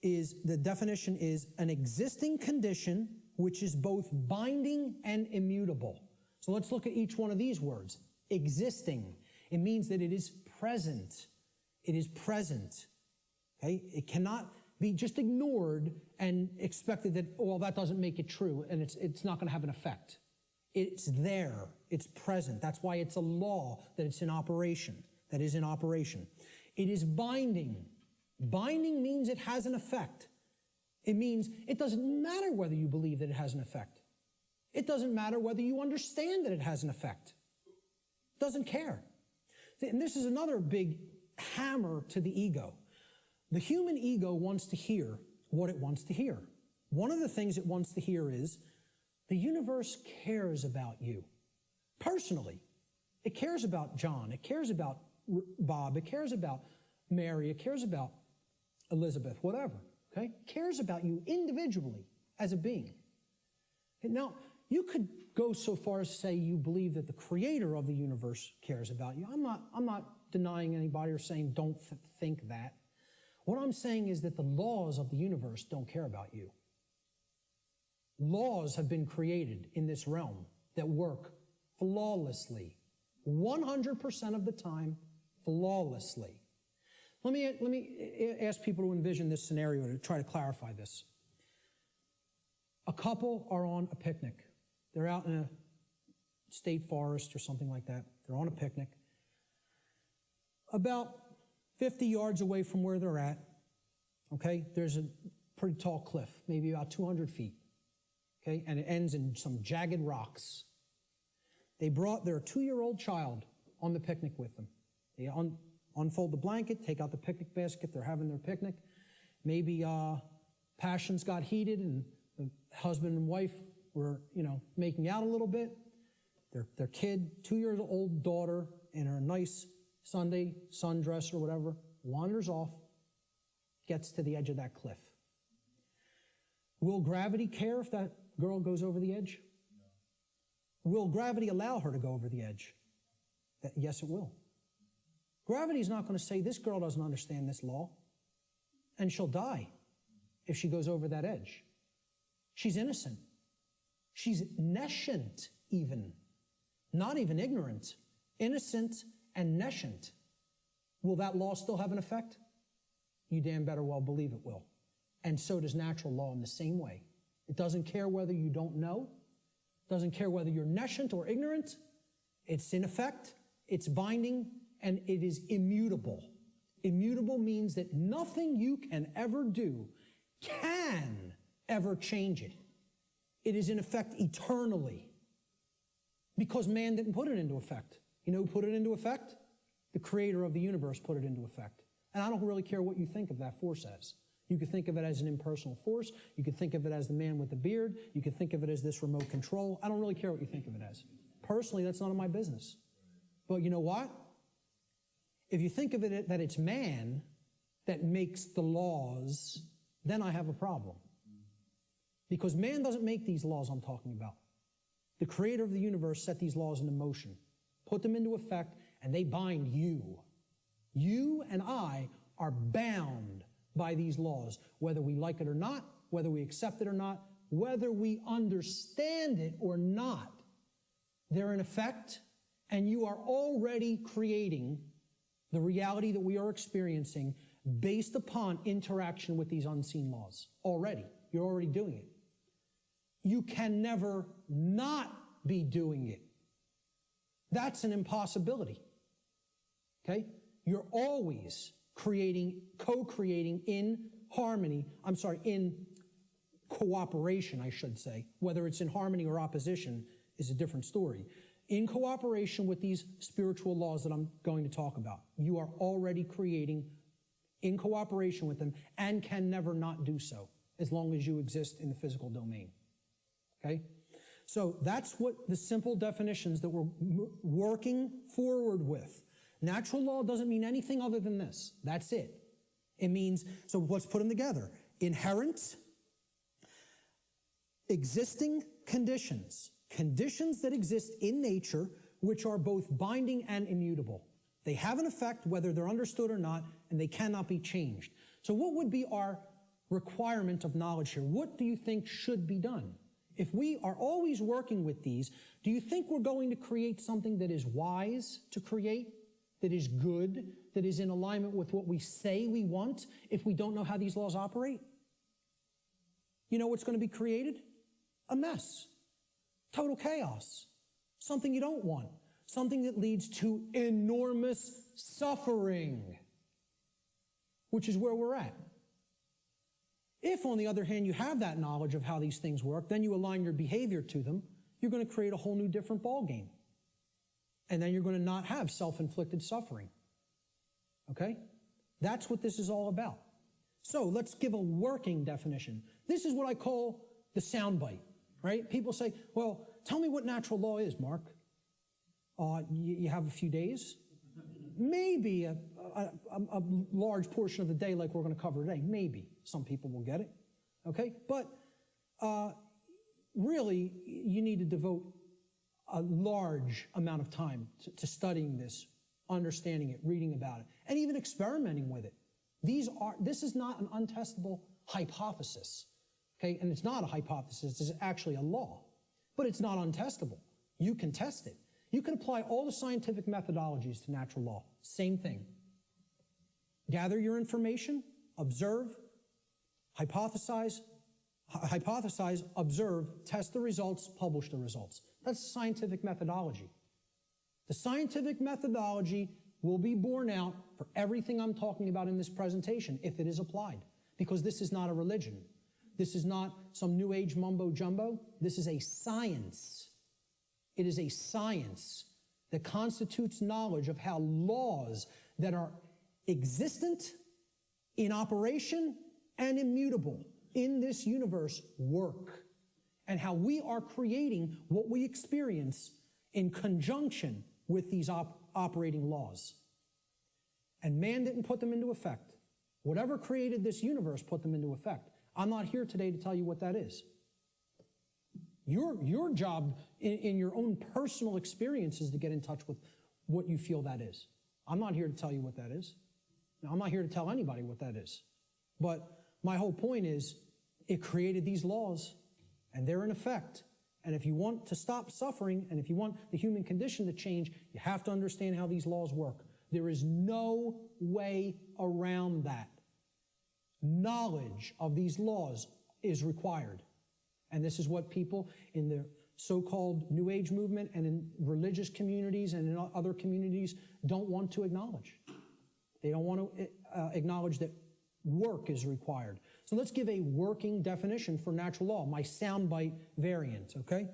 the definition is an existing condition which is both binding and immutable. So let's look at each one of these words. Existing. It means that it is present. It is present. Okay? It cannot be just ignored and expected that, well, that doesn't make it true and it's not going to have an effect. It's there. It's present. That's why it's a law that it's in operation, that is in operation. It is binding. Binding means it has an effect. It means it doesn't matter whether you believe that it has an effect. It doesn't matter whether you understand that it has an effect. It doesn't care. And this is another big hammer to the ego. The human ego wants to hear what it wants to hear. One of the things it wants to hear is the universe cares about you personally. It cares about John. It cares about Bob. It cares about Mary. It cares about Elizabeth, whatever, okay? Cares about you individually as a being. And now, you could go so far as to say you believe that the creator of the universe cares about you. I'm not denying anybody or saying don't think that. What I'm saying is that the laws of the universe don't care about you. Laws have been created in this realm that work flawlessly, 100% of the time, flawlessly. Let me ask people to envision this scenario to try to clarify this. A couple are on a picnic. They're out in a state forest or something like that. They're on a picnic. About 50 yards away from where they're at, okay, there's a pretty tall cliff, maybe about 200 feet, okay, and it ends in some jagged rocks. They brought their 2-year-old child on the picnic with them. They unfold the blanket, take out the picnic basket, they're having their picnic. Maybe passions got heated and the husband and wife were, making out a little bit. Their kid, 2-year-old daughter, in her nice Sunday sundress or whatever, wanders off, gets to the edge of that cliff. Will gravity care if that girl goes over the edge? No. Will gravity allow her to go over the edge? Yes, it will. Gravity is not going to say, this girl doesn't understand this law, and she'll die if she goes over that edge. She's innocent. She's nescient even. Not even ignorant. Innocent and nescient. Will that law still have an effect? You damn better well believe it will. And so does natural law in the same way. It doesn't care whether you don't know. It doesn't care whether you're nescient or ignorant. It's in effect, it's binding, and it is immutable. Immutable means that nothing you can ever do can ever change it. It is in effect eternally. Because man didn't put it into effect. You know who put it into effect? The creator of the universe put it into effect. And I don't really care what you think of that force as. You could think of it as an impersonal force. You could think of it as the man with the beard. You could think of it as this remote control. I don't really care what you think of it as. Personally, that's none of my business. But you know what? If you think of it that it's man that makes the laws, then I have a problem. Because man doesn't make these laws I'm talking about. The creator of the universe set these laws into motion, put them into effect, and they bind you. You and I are bound by these laws. Whether we like it or not, whether we accept it or not, whether we understand it or not, they're in effect, and you are already creating the reality that we are experiencing based upon interaction with these unseen laws. Already. You're already doing it. You can never not be doing it. That's an impossibility. Okay? You're always creating, co-creating in harmony, in cooperation, I should say. Whether it's in harmony or opposition is a different story. In cooperation with these spiritual laws that I'm going to talk about, you are already creating in cooperation with them and can never not do so as long as you exist in the physical domain. Okay? So that's what the simple definitions that we're working forward with. Natural law doesn't mean anything other than this. That's it. It means, so let's put them together. Inherent, existing conditions. Conditions that exist in nature which are both binding and immutable. They have an effect whether they're understood or not, and they cannot be changed. So what would be our requirement of knowledge here? What do you think should be done? If we are always working with these, do you think we're going to create something that is wise to create, that is good, that is in alignment with what we say we want, if we don't know how these laws operate? You know what's going to be created? A mess. Total chaos. Something you don't want. Something that leads to enormous suffering, which is where we're at. If, on the other hand, you have that knowledge of how these things work, then you align your behavior to them, you're going to create a whole new different ballgame. And then you're going to not have self-inflicted suffering. Okay? That's what this is all about. So let's give a working definition. This is what I call the soundbite, right? People say, well, tell me what natural law is, Mark. You have a few days? Maybe a large portion of the day like we're going to cover today. Maybe. Some people will get it. Okay? But really, you need to devote a large amount of time to studying this, understanding it, reading about it, and even experimenting with it. This is not an untestable hypothesis. Okay? And it's not a hypothesis. It's actually a law. But it's not untestable. You can test it. You can apply all the scientific methodologies to natural law. Same thing. Gather your information, observe, hypothesize, observe, test the results, publish the results. That's scientific methodology. The scientific methodology will be borne out for everything I'm talking about in this presentation if it is applied, because this is not a religion. This is not some New Age mumbo-jumbo. This is a science. It is a science that constitutes knowledge of how laws that are existent, in operation, and immutable in this universe work, and how we are creating what we experience in conjunction with these operating laws. And man didn't put them into effect. Whatever created this universe put them into effect. I'm not here today to tell you what that is. Your job in your own personal experience is to get in touch with what you feel that is. I'm not here to tell you what that is. I'm not here to tell anybody what that is. But my whole point is, it created these laws, and they're in effect. And if you want to stop suffering, and if you want the human condition to change, you have to understand how these laws work. There is no way around that. Knowledge of these laws is required. And this is what people in the so-called New Age movement and in religious communities and in other communities don't want to acknowledge. They don't want to acknowledge that work is required. So let's give a working definition for natural law, my soundbite variant, okay?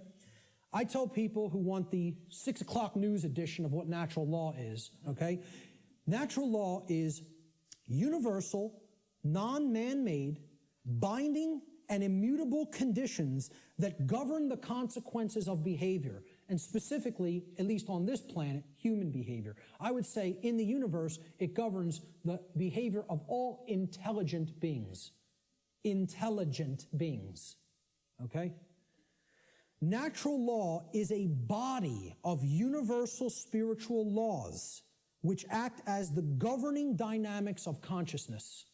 I tell people who want the 6 o'clock news edition of what natural law is, okay? Natural law is universal, non-man-made, binding, and immutable conditions that govern the consequences of behavior, and specifically, at least on this planet, human behavior. I would say in the universe, it governs the behavior of all intelligent beings. Intelligent beings, okay? Natural law is a body of universal spiritual laws which act as the governing dynamics of consciousness.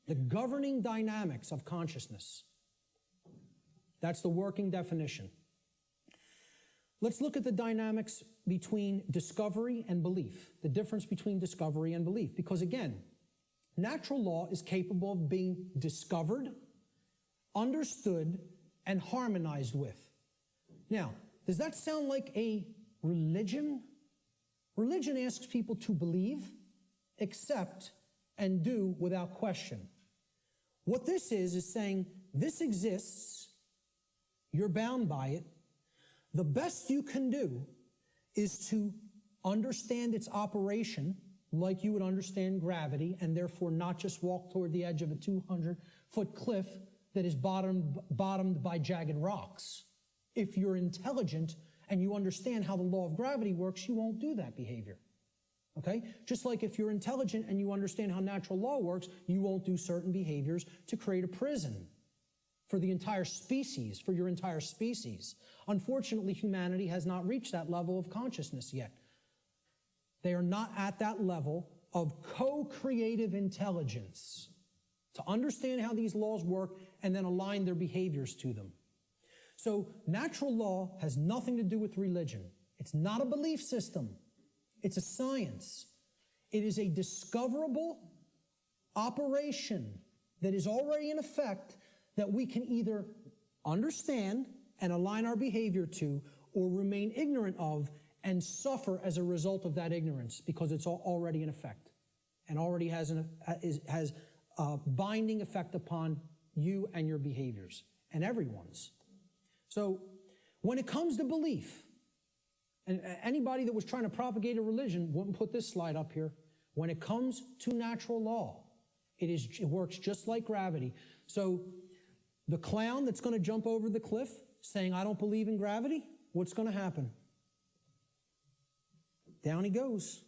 The governing dynamics of consciousness. That's the working definition. Let's look at the dynamics between discovery and belief, the difference between discovery and belief. Because again, natural law is capable of being discovered, understood, and harmonized with. Now, does that sound like a religion? Religion asks people to believe, accept, and do without question. What this is saying, this exists, you're bound by it. The best you can do is to understand its operation like you would understand gravity, and therefore not just walk toward the edge of a 200-foot cliff that is bottomed by jagged rocks. If you're intelligent and you understand how the law of gravity works, you won't do that behavior. Okay? Just like if you're intelligent and you understand how natural law works, you won't do certain behaviors to create a prison for the entire species, for your entire species. Unfortunately, humanity has not reached that level of consciousness yet. They are not at that level of co-creative intelligence to understand how these laws work and then align their behaviors to them. So natural law has nothing to do with religion. It's not a belief system. It's a science. It is a discoverable operation that is already in effect that we can either understand and align our behavior to or remain ignorant of and suffer as a result of that ignorance because it's already in effect and already has a binding effect upon you and your behaviors and everyone's. So when it comes to belief, and anybody that was trying to propagate a religion wouldn't put this slide up here. When it comes to natural law, it works just like gravity. So the clown that's going to jump over the cliff saying, I don't believe in gravity, what's going to happen? Down he goes.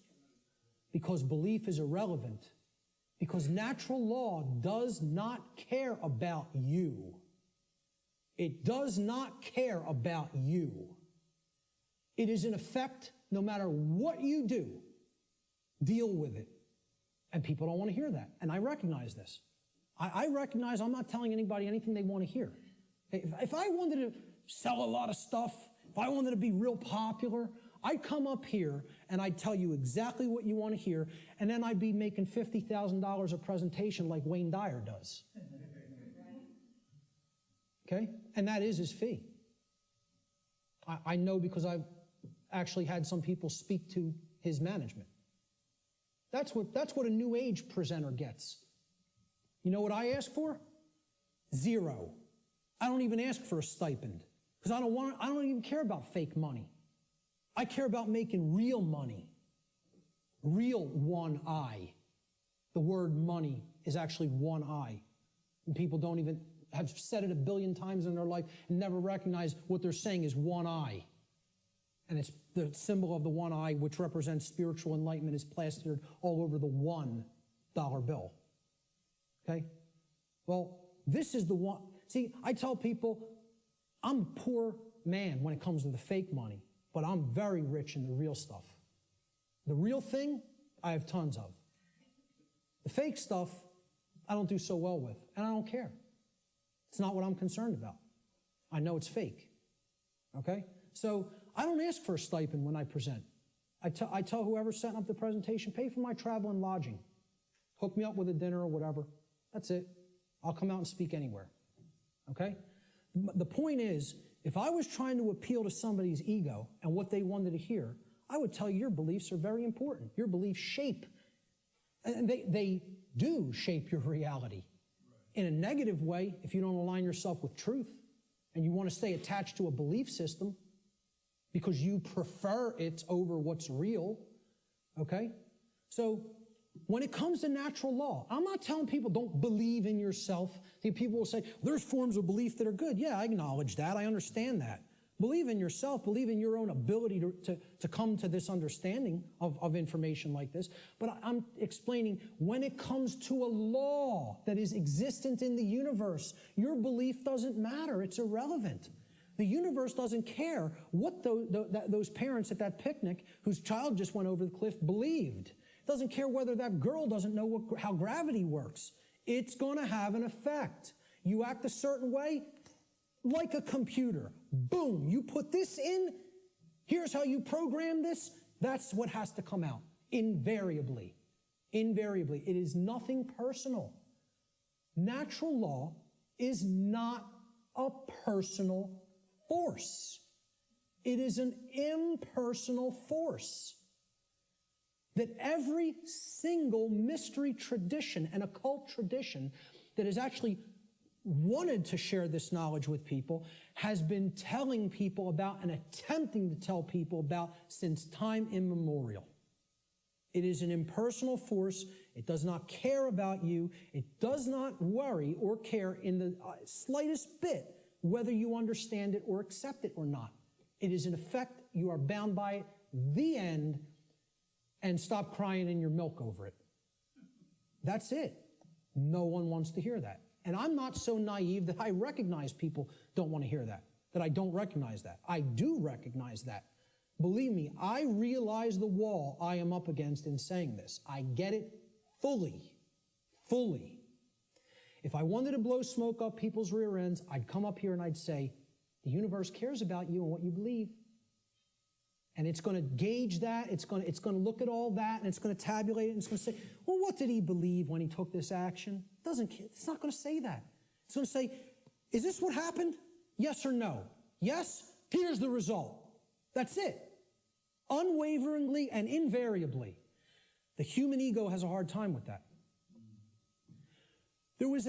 Because belief is irrelevant. Because natural law does not care about you. It does not care about you. It is in effect, no matter what you do, deal with it. And people don't want to hear that. And I recognize this. I recognize I'm not telling anybody anything they want to hear. If I wanted to sell a lot of stuff, if I wanted to be real popular, I'd come up here and I'd tell you exactly what you want to hear, and then I'd be making $50,000 a presentation like Wayne Dyer does. Okay? And that is his fee. I know because I've actually had some people speak to his management. That's what a new age presenter gets. You know what I ask for? 0. I don't even ask for a stipend because I don't even care about fake money. I care about making real money. Real one eye. The word money is actually one eye. And people don't even have said it 1 billion times in their life and never recognize what they're saying is one eye. And it's the symbol of the one eye, which represents spiritual enlightenment, is plastered all over the $1 bill. Okay? Well, this is the one. See, I tell people, I'm a poor man when it comes to the fake money, but I'm very rich in the real stuff. The real thing, I have tons of. The fake stuff, I don't do so well with, and I don't care. It's not what I'm concerned about. I know it's fake. Okay? So I don't ask for a stipend when I present. I tell whoever's setting up the presentation, pay for my travel and lodging. Hook me up with a dinner or whatever. That's it. I'll come out and speak anywhere. Okay? The point is, if I was trying to appeal to somebody's ego and what they wanted to hear, I would tell you your beliefs are very important. Your beliefs shape, and they do shape your reality. In a negative way, if you don't align yourself with truth and you want to stay attached to a belief system because you prefer it over what's real, okay? So when it comes to natural law, I'm not telling people don't believe in yourself. People will say, there's forms of belief that are good. Yeah, I acknowledge that. I understand that. Believe in yourself. Believe in your own ability to come to this understanding of information like this. But I'm explaining when it comes to a law that is existent in the universe, your belief doesn't matter. It's irrelevant. The universe doesn't care what those parents at that picnic whose child just went over the cliff believed. It doesn't care whether that girl doesn't know how gravity works. It's going to have an effect. You act a certain way, like a computer. Boom, you put this in, here's how you program this, that's what has to come out. Invariably. Invariably. It is nothing personal. Natural law is not a personal force. It is an impersonal force. That every single mystery tradition and occult tradition that has actually wanted to share this knowledge with people has been telling people about and attempting to tell people about since time immemorial. It is an impersonal force. It does not care about you. It does not worry or care in the slightest bit whether you understand it or accept it or not. It is an effect. You are bound by it. The end. And stop crying in your milk over it. That's it. No one wants to hear that. And I'm not so naive that I recognize people don't want to hear that I don't recognize that. I do recognize that. Believe me, I realize the wall I am up against in saying this. I get it fully. Fully. If I wanted to blow smoke up people's rear ends, I'd come up here and I'd say, the universe cares about you and what you believe. And it's going to gauge that, it's going to look at all that, and it's going to tabulate it, and it's going to say, well, what did he believe when he took this action? It's not going to say that. It's going to say, is this what happened? Yes or no? Yes? Here's the result. That's it. Unwaveringly and invariably. The human ego has a hard time with that. There was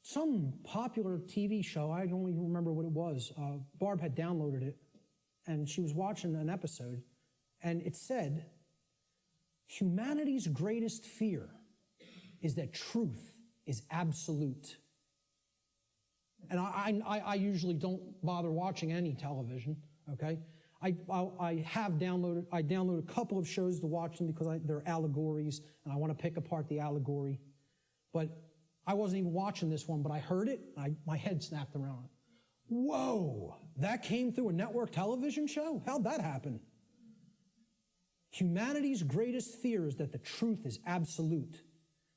some popular TV show, I don't even remember what it was. Barb had downloaded it. And she was watching an episode, and it said, humanity's greatest fear is that truth is absolute. And I usually don't bother watching any television, okay? I downloaded a couple of shows to watch them because they're allegories, and I want to pick apart the allegory. But I wasn't even watching this one, but I heard it, and my head snapped around. Whoa, that came through a network television show? How'd that happen? Humanity's greatest fear is that the truth is absolute.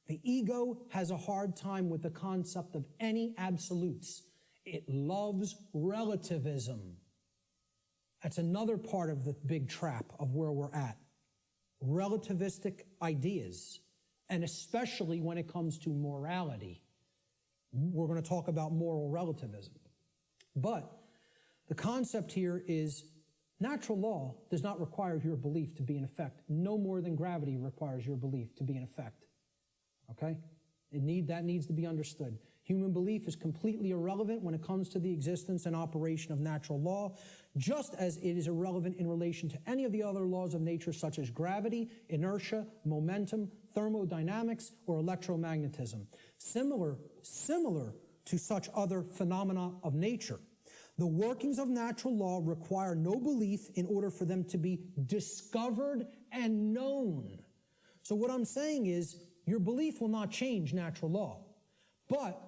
The ego has a hard time with the concept of any absolutes. It loves relativism. That's another part of the big trap of where we're at. Relativistic ideas, and especially when it comes to morality. We're going to talk about moral relativism. But the concept here is natural law does not require your belief to be in effect, no more than gravity requires your belief to be in effect. Okay? That needs to be understood. Human belief is completely irrelevant when it comes to the existence and operation of natural law, just as it is irrelevant in relation to any of the other laws of nature such as gravity, inertia, momentum, thermodynamics, or electromagnetism. Similar to such other phenomena of nature. The workings of natural law require no belief in order for them to be discovered and known. So what I'm saying is, your belief will not change natural law, but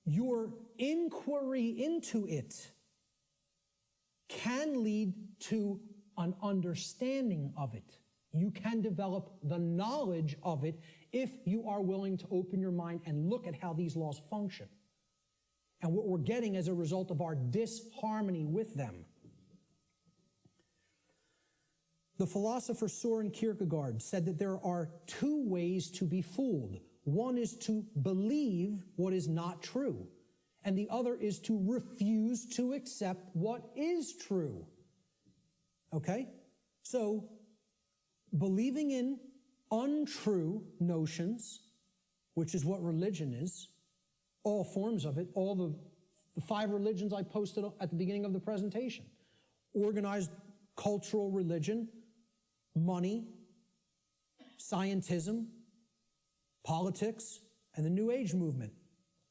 your inquiry into it can lead to an understanding of it. You can develop the knowledge of it if you are willing to open your mind and look at how these laws function and what we're getting as a result of our disharmony with them. The philosopher Søren Kierkegaard said that there are two ways to be fooled. One is to believe what is not true, and the other is to refuse to accept what is true. Okay? So, believing in untrue notions, which is what religion is, all forms of it, all the 5 religions I posted at the beginning of the presentation. Organized cultural religion, money, scientism, politics, and the New Age movement.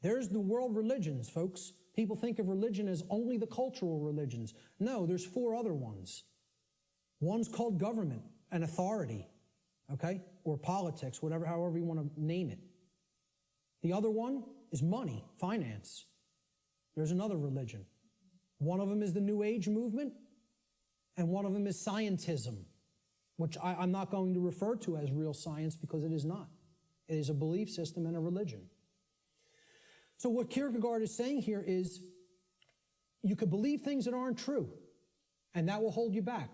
There's the world religions, folks. People think of religion as only the cultural religions. No, there's 4 other ones. One's called government and authority, okay? Or politics, however you want to name it. The other one is money, finance. There's another religion. One of them is the New Age movement, and one of them is scientism, which I'm not going to refer to as real science because it is not. It is a belief system and a religion. So what Kierkegaard is saying here is you could believe things that aren't true, and that will hold you back.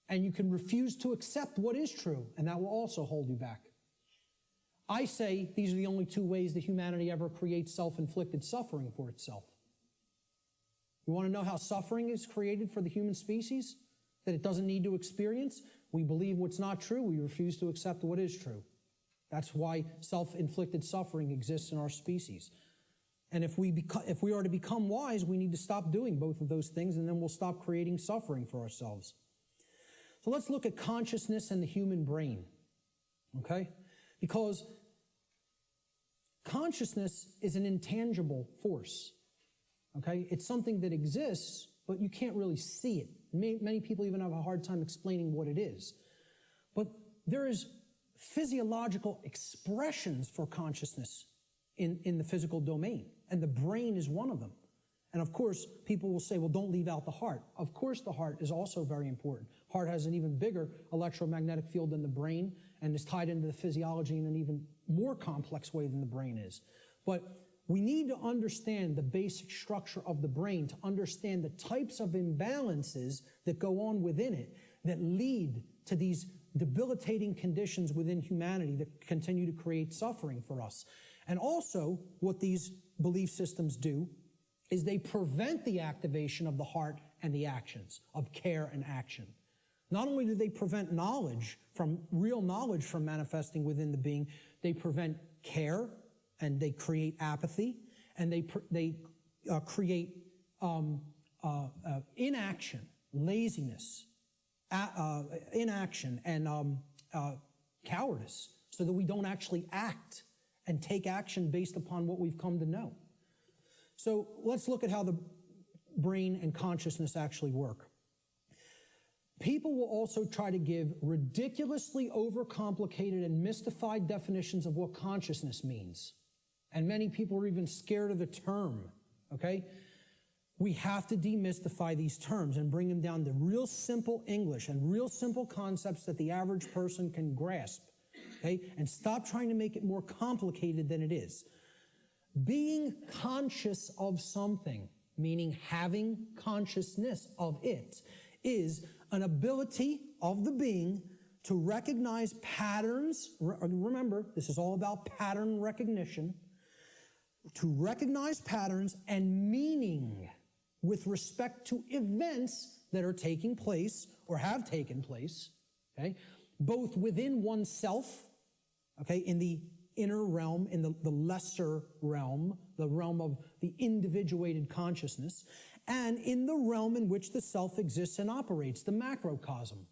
And you can refuse to accept what is true, and that will also hold you back. I say these are the only two ways that humanity ever creates self-inflicted suffering for itself. You want to know how suffering is created for the human species? That it doesn't need to experience? We believe what's not true. We refuse to accept what is true. That's why self-inflicted suffering exists in our species. And if we are to become wise, we need to stop doing both of those things, and then we'll stop creating suffering for ourselves. So let's look at consciousness and the human brain, okay? Because consciousness is an intangible force, okay? It's something that exists, but you can't really see it. Many people even have a hard time explaining what it is. But there is physiological expressions for consciousness in the physical domain, and the brain is one of them. And of course, people will say, well, don't leave out the heart. Of course, the heart is also very important. Heart has an even bigger electromagnetic field than the brain and is tied into the physiology in an even more complex way than the brain is. But we need to understand the basic structure of the brain to understand the types of imbalances that go on within it that lead to these debilitating conditions within humanity that continue to create suffering for us. And also, what these belief systems do is they prevent the activation of the heart and the actions, of care and action. Not only do they prevent real knowledge from manifesting within the being, they prevent care, and they create apathy, and they create inaction, laziness, inaction, and cowardice, so that we don't actually act and take action based upon what we've come to know. So let's look at how the brain and consciousness actually work. People will also try to give ridiculously overcomplicated and mystified definitions of what consciousness means. And many people are even scared of the term, okay? We have to demystify these terms and bring them down to real simple English and real simple concepts that the average person can grasp, okay? And stop trying to make it more complicated than it is. Being conscious of something, meaning having consciousness of it, is an ability of the being to recognize patterns. Remember, this is all about pattern recognition. To recognize patterns and meaning with respect to events that are taking place or have taken place, okay, both within oneself, okay, in the inner realm, in the lesser realm, the realm of the individuated consciousness, and in the realm in which the self exists and operates, the macrocosm.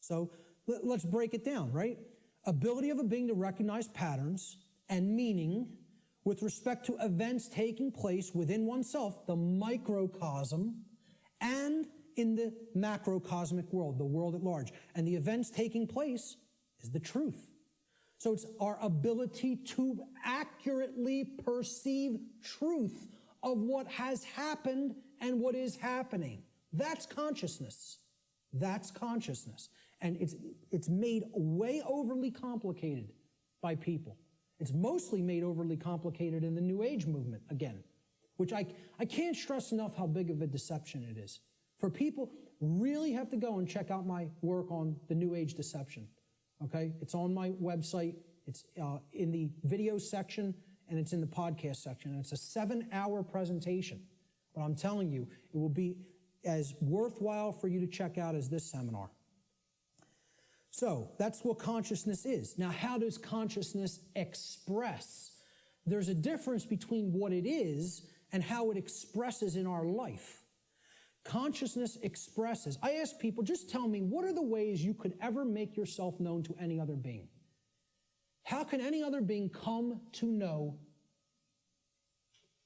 So let's break it down, right? Ability of a being to recognize patterns and meaning with respect to events taking place within oneself, the microcosm, and in the macrocosmic world, the world at large. And the events taking place is the truth. So it's our ability to accurately perceive truth of what has happened and what is happening. That's consciousness. That's consciousness. And it's made way overly complicated by people. It's mostly made overly complicated in the New Age movement, again, which I can't stress enough how big of a deception it is. For people, really have to go and check out my work on the New Age deception, okay? It's on my website. It's in the video section, and it's in the podcast section. And it's a 7-hour presentation. But I'm telling you, it will be as worthwhile for you to check out as this seminar. So that's what consciousness is. Now, how does consciousness express? There's a difference between what it is and how it expresses in our life. Consciousness expresses. I ask people, just tell me, what are the ways you could ever make yourself known to any other being? How can any other being come to know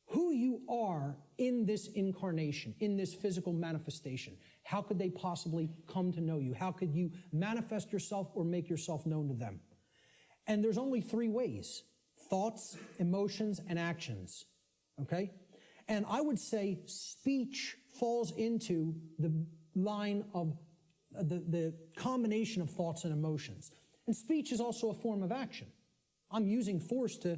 who you are in this incarnation, in this physical manifestation? How could they possibly come to know you? How could you manifest yourself or make yourself known to them? And there's only 3 ways: thoughts, emotions, and actions, okay? And I would say speech falls into the line of the combination of thoughts and emotions. And speech is also a form of action. I'm using force to,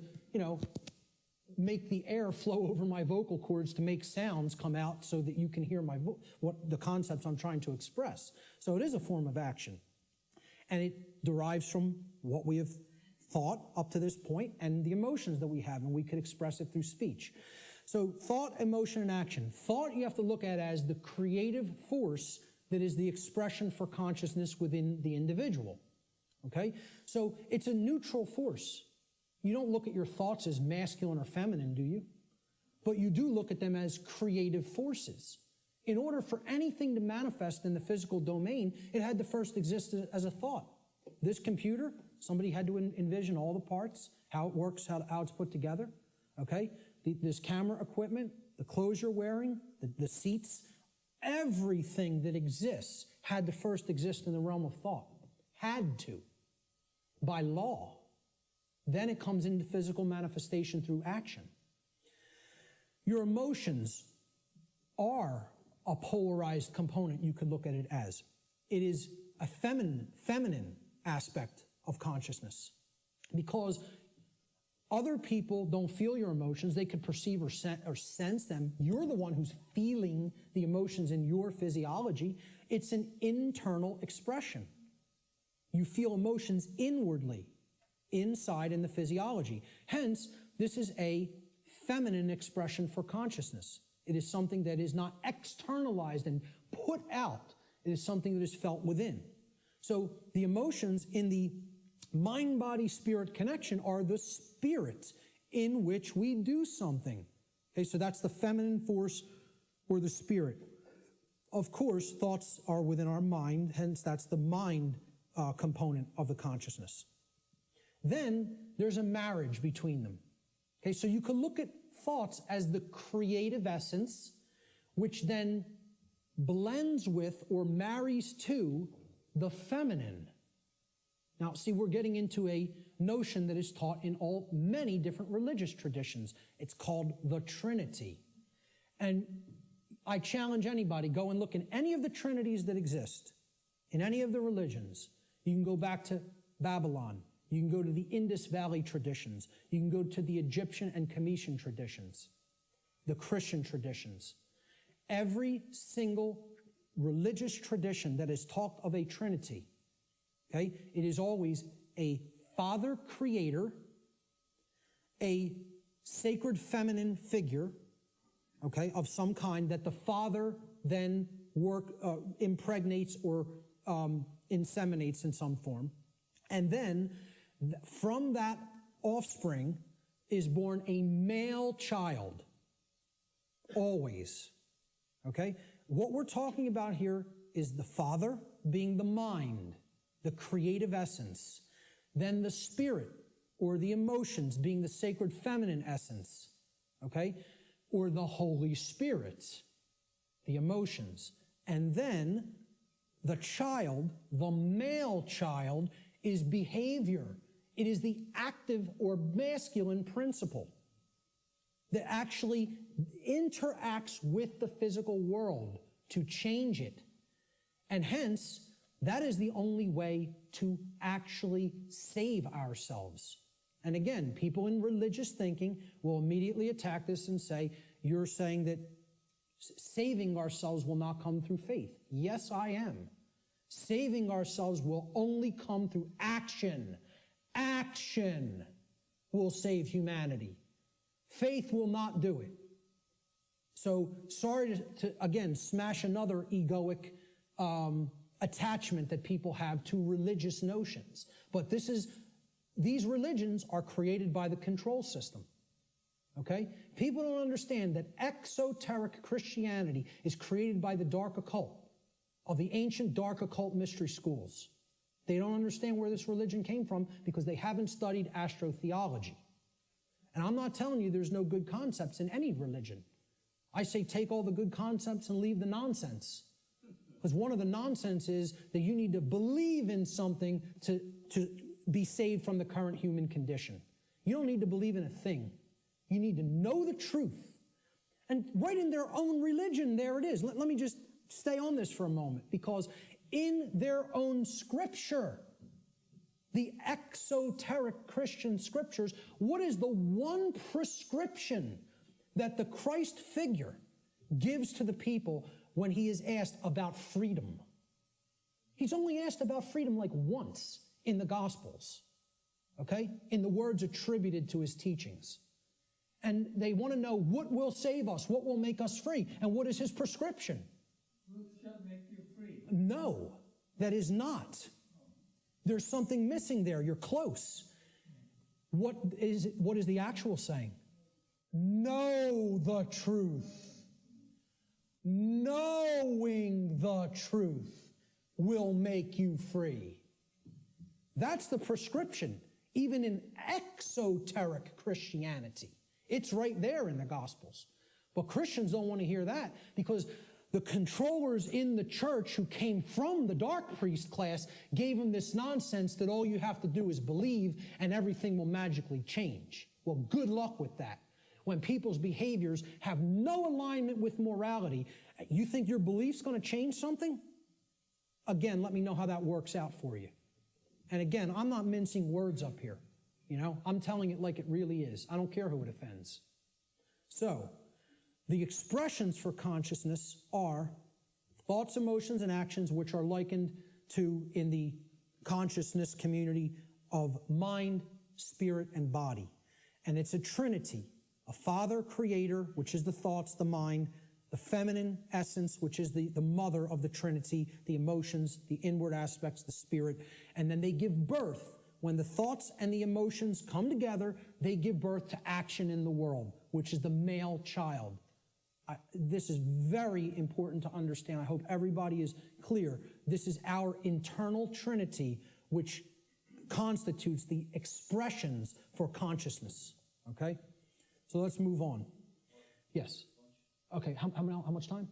make the air flow over my vocal cords to make sounds come out so that you can hear what the concepts I'm trying to express. So it is a form of action. And it derives from what we have thought up to this point and the emotions that we have, and we could express it through speech. So thought, emotion, and action. Thought you have to look at as the creative force that is the expression for consciousness within the individual. Okay? So it's a neutral force. You don't look at your thoughts as masculine or feminine, do you? But you do look at them as creative forces. In order for anything to manifest in the physical domain, it had to first exist as a thought. This computer, somebody had to envision all the parts, how it works, how it's put together. Okay? This camera equipment, the clothes you're wearing, the seats, everything that exists had to first exist in the realm of thought. Had to. By law. Then it comes into physical manifestation through action. Your emotions are a polarized component, you could look at it as. It is a feminine aspect of consciousness. Because other people don't feel your emotions. They could perceive or sense them. You're the one who's feeling the emotions in your physiology. It's an internal expression. You feel emotions inwardly, inside in the physiology. Hence, this is a feminine expression for consciousness. It is something that is not externalized and put out. It is something that is felt within. So the emotions in the mind-body-spirit connection are the spirits in which we do something. Okay, so that's the feminine force or the spirit. Of course, thoughts are within our mind, hence that's the mind component of the consciousness. Then there's a marriage between them. Okay, so you can look at thoughts as the creative essence, which then blends with or marries to the feminine. Now, see, we're getting into a notion that is taught in many different religious traditions. It's called the Trinity. And I challenge anybody, go and look in any of the trinities that exist, in any of the religions. You can go back to Babylon. You can go to the Indus Valley traditions. You can go to the Egyptian and Cometian traditions, the Christian traditions. Every single religious tradition that has talked of a Trinity, okay, it is always a father creator, a sacred feminine figure, okay, of some kind that the father then impregnates or inseminates in some form. And then from that offspring is born a male child. Always. Okay? What we're talking about here is the father being the mind, the creative essence. Then the spirit or the emotions being the sacred feminine essence. Okay? Or the Holy Spirit, the emotions. And then the child, the male child, is behavior. It is the active or masculine principle that actually interacts with the physical world to change it. And hence, that is the only way to actually save ourselves. And again, people in religious thinking will immediately attack this and say, you're saying that saving ourselves will not come through faith. Yes, I am. Saving ourselves will only come through action. Action will save humanity. Faith will not do it. So, sorry to again, smash another egoic attachment that people have to religious notions. But these religions are created by the control system. Okay? People don't understand that exoteric Christianity is created by the dark occult, of the ancient dark occult mystery schools. They don't understand where this religion came from because they haven't studied astrotheology. And I'm not telling you there's no good concepts in any religion. I say take all the good concepts and leave the nonsense. Because one of the nonsense is that you need to believe in something to be saved from the current human condition. You don't need to believe in a thing. You need to know the truth. And right in their own religion, there it is. Let me just stay on this for a moment, because in their own scripture, the exoteric Christian scriptures, what is the one prescription that the Christ figure gives to the people when he is asked about freedom? He's only asked about freedom like once in the Gospels, okay? In the words attributed to his teachings. And they want to know what will save us, what will make us free, and what is his prescription? Truth shall make you free. No, that is not. There's something missing there. You're close. What is the actual saying? Know the truth. Knowing the truth will make you free. That's the prescription, even in exoteric Christianity. It's right there in the Gospels. But Christians don't want to hear that because the controllers in the church who came from the dark priest class gave them this nonsense that all you have to do is believe and everything will magically change. Well, good luck with that. When people's behaviors have no alignment with morality, you think your belief's going to change something? Again, let me know how that works out for you. And again, I'm not mincing words up here. You know, I'm telling it like it really is. I don't care who it offends. So, the expressions for consciousness are thoughts, emotions, and actions which are likened to, in the consciousness community, of mind, spirit, and body. And it's a trinity. A father creator, which is the thoughts, the mind, the feminine essence, which is the mother of the trinity, the emotions, the inward aspects, the spirit. And then they give birth. When the thoughts and the emotions come together, they give birth to action in the world, which is the male child. This is very important to understand. I hope everybody is clear. This is our internal trinity, which constitutes the expressions for consciousness. Okay? So let's move on. Yes. Okay, how much time?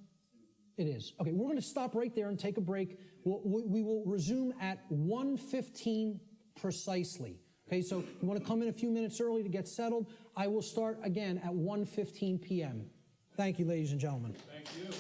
It is. Okay, we're going to stop right there and take a break. We will resume at 1:15 precisely. Okay, so you want to come in a few minutes early to get settled. I will start again at 1:15 p.m. Thank you, ladies and gentlemen. Thank you.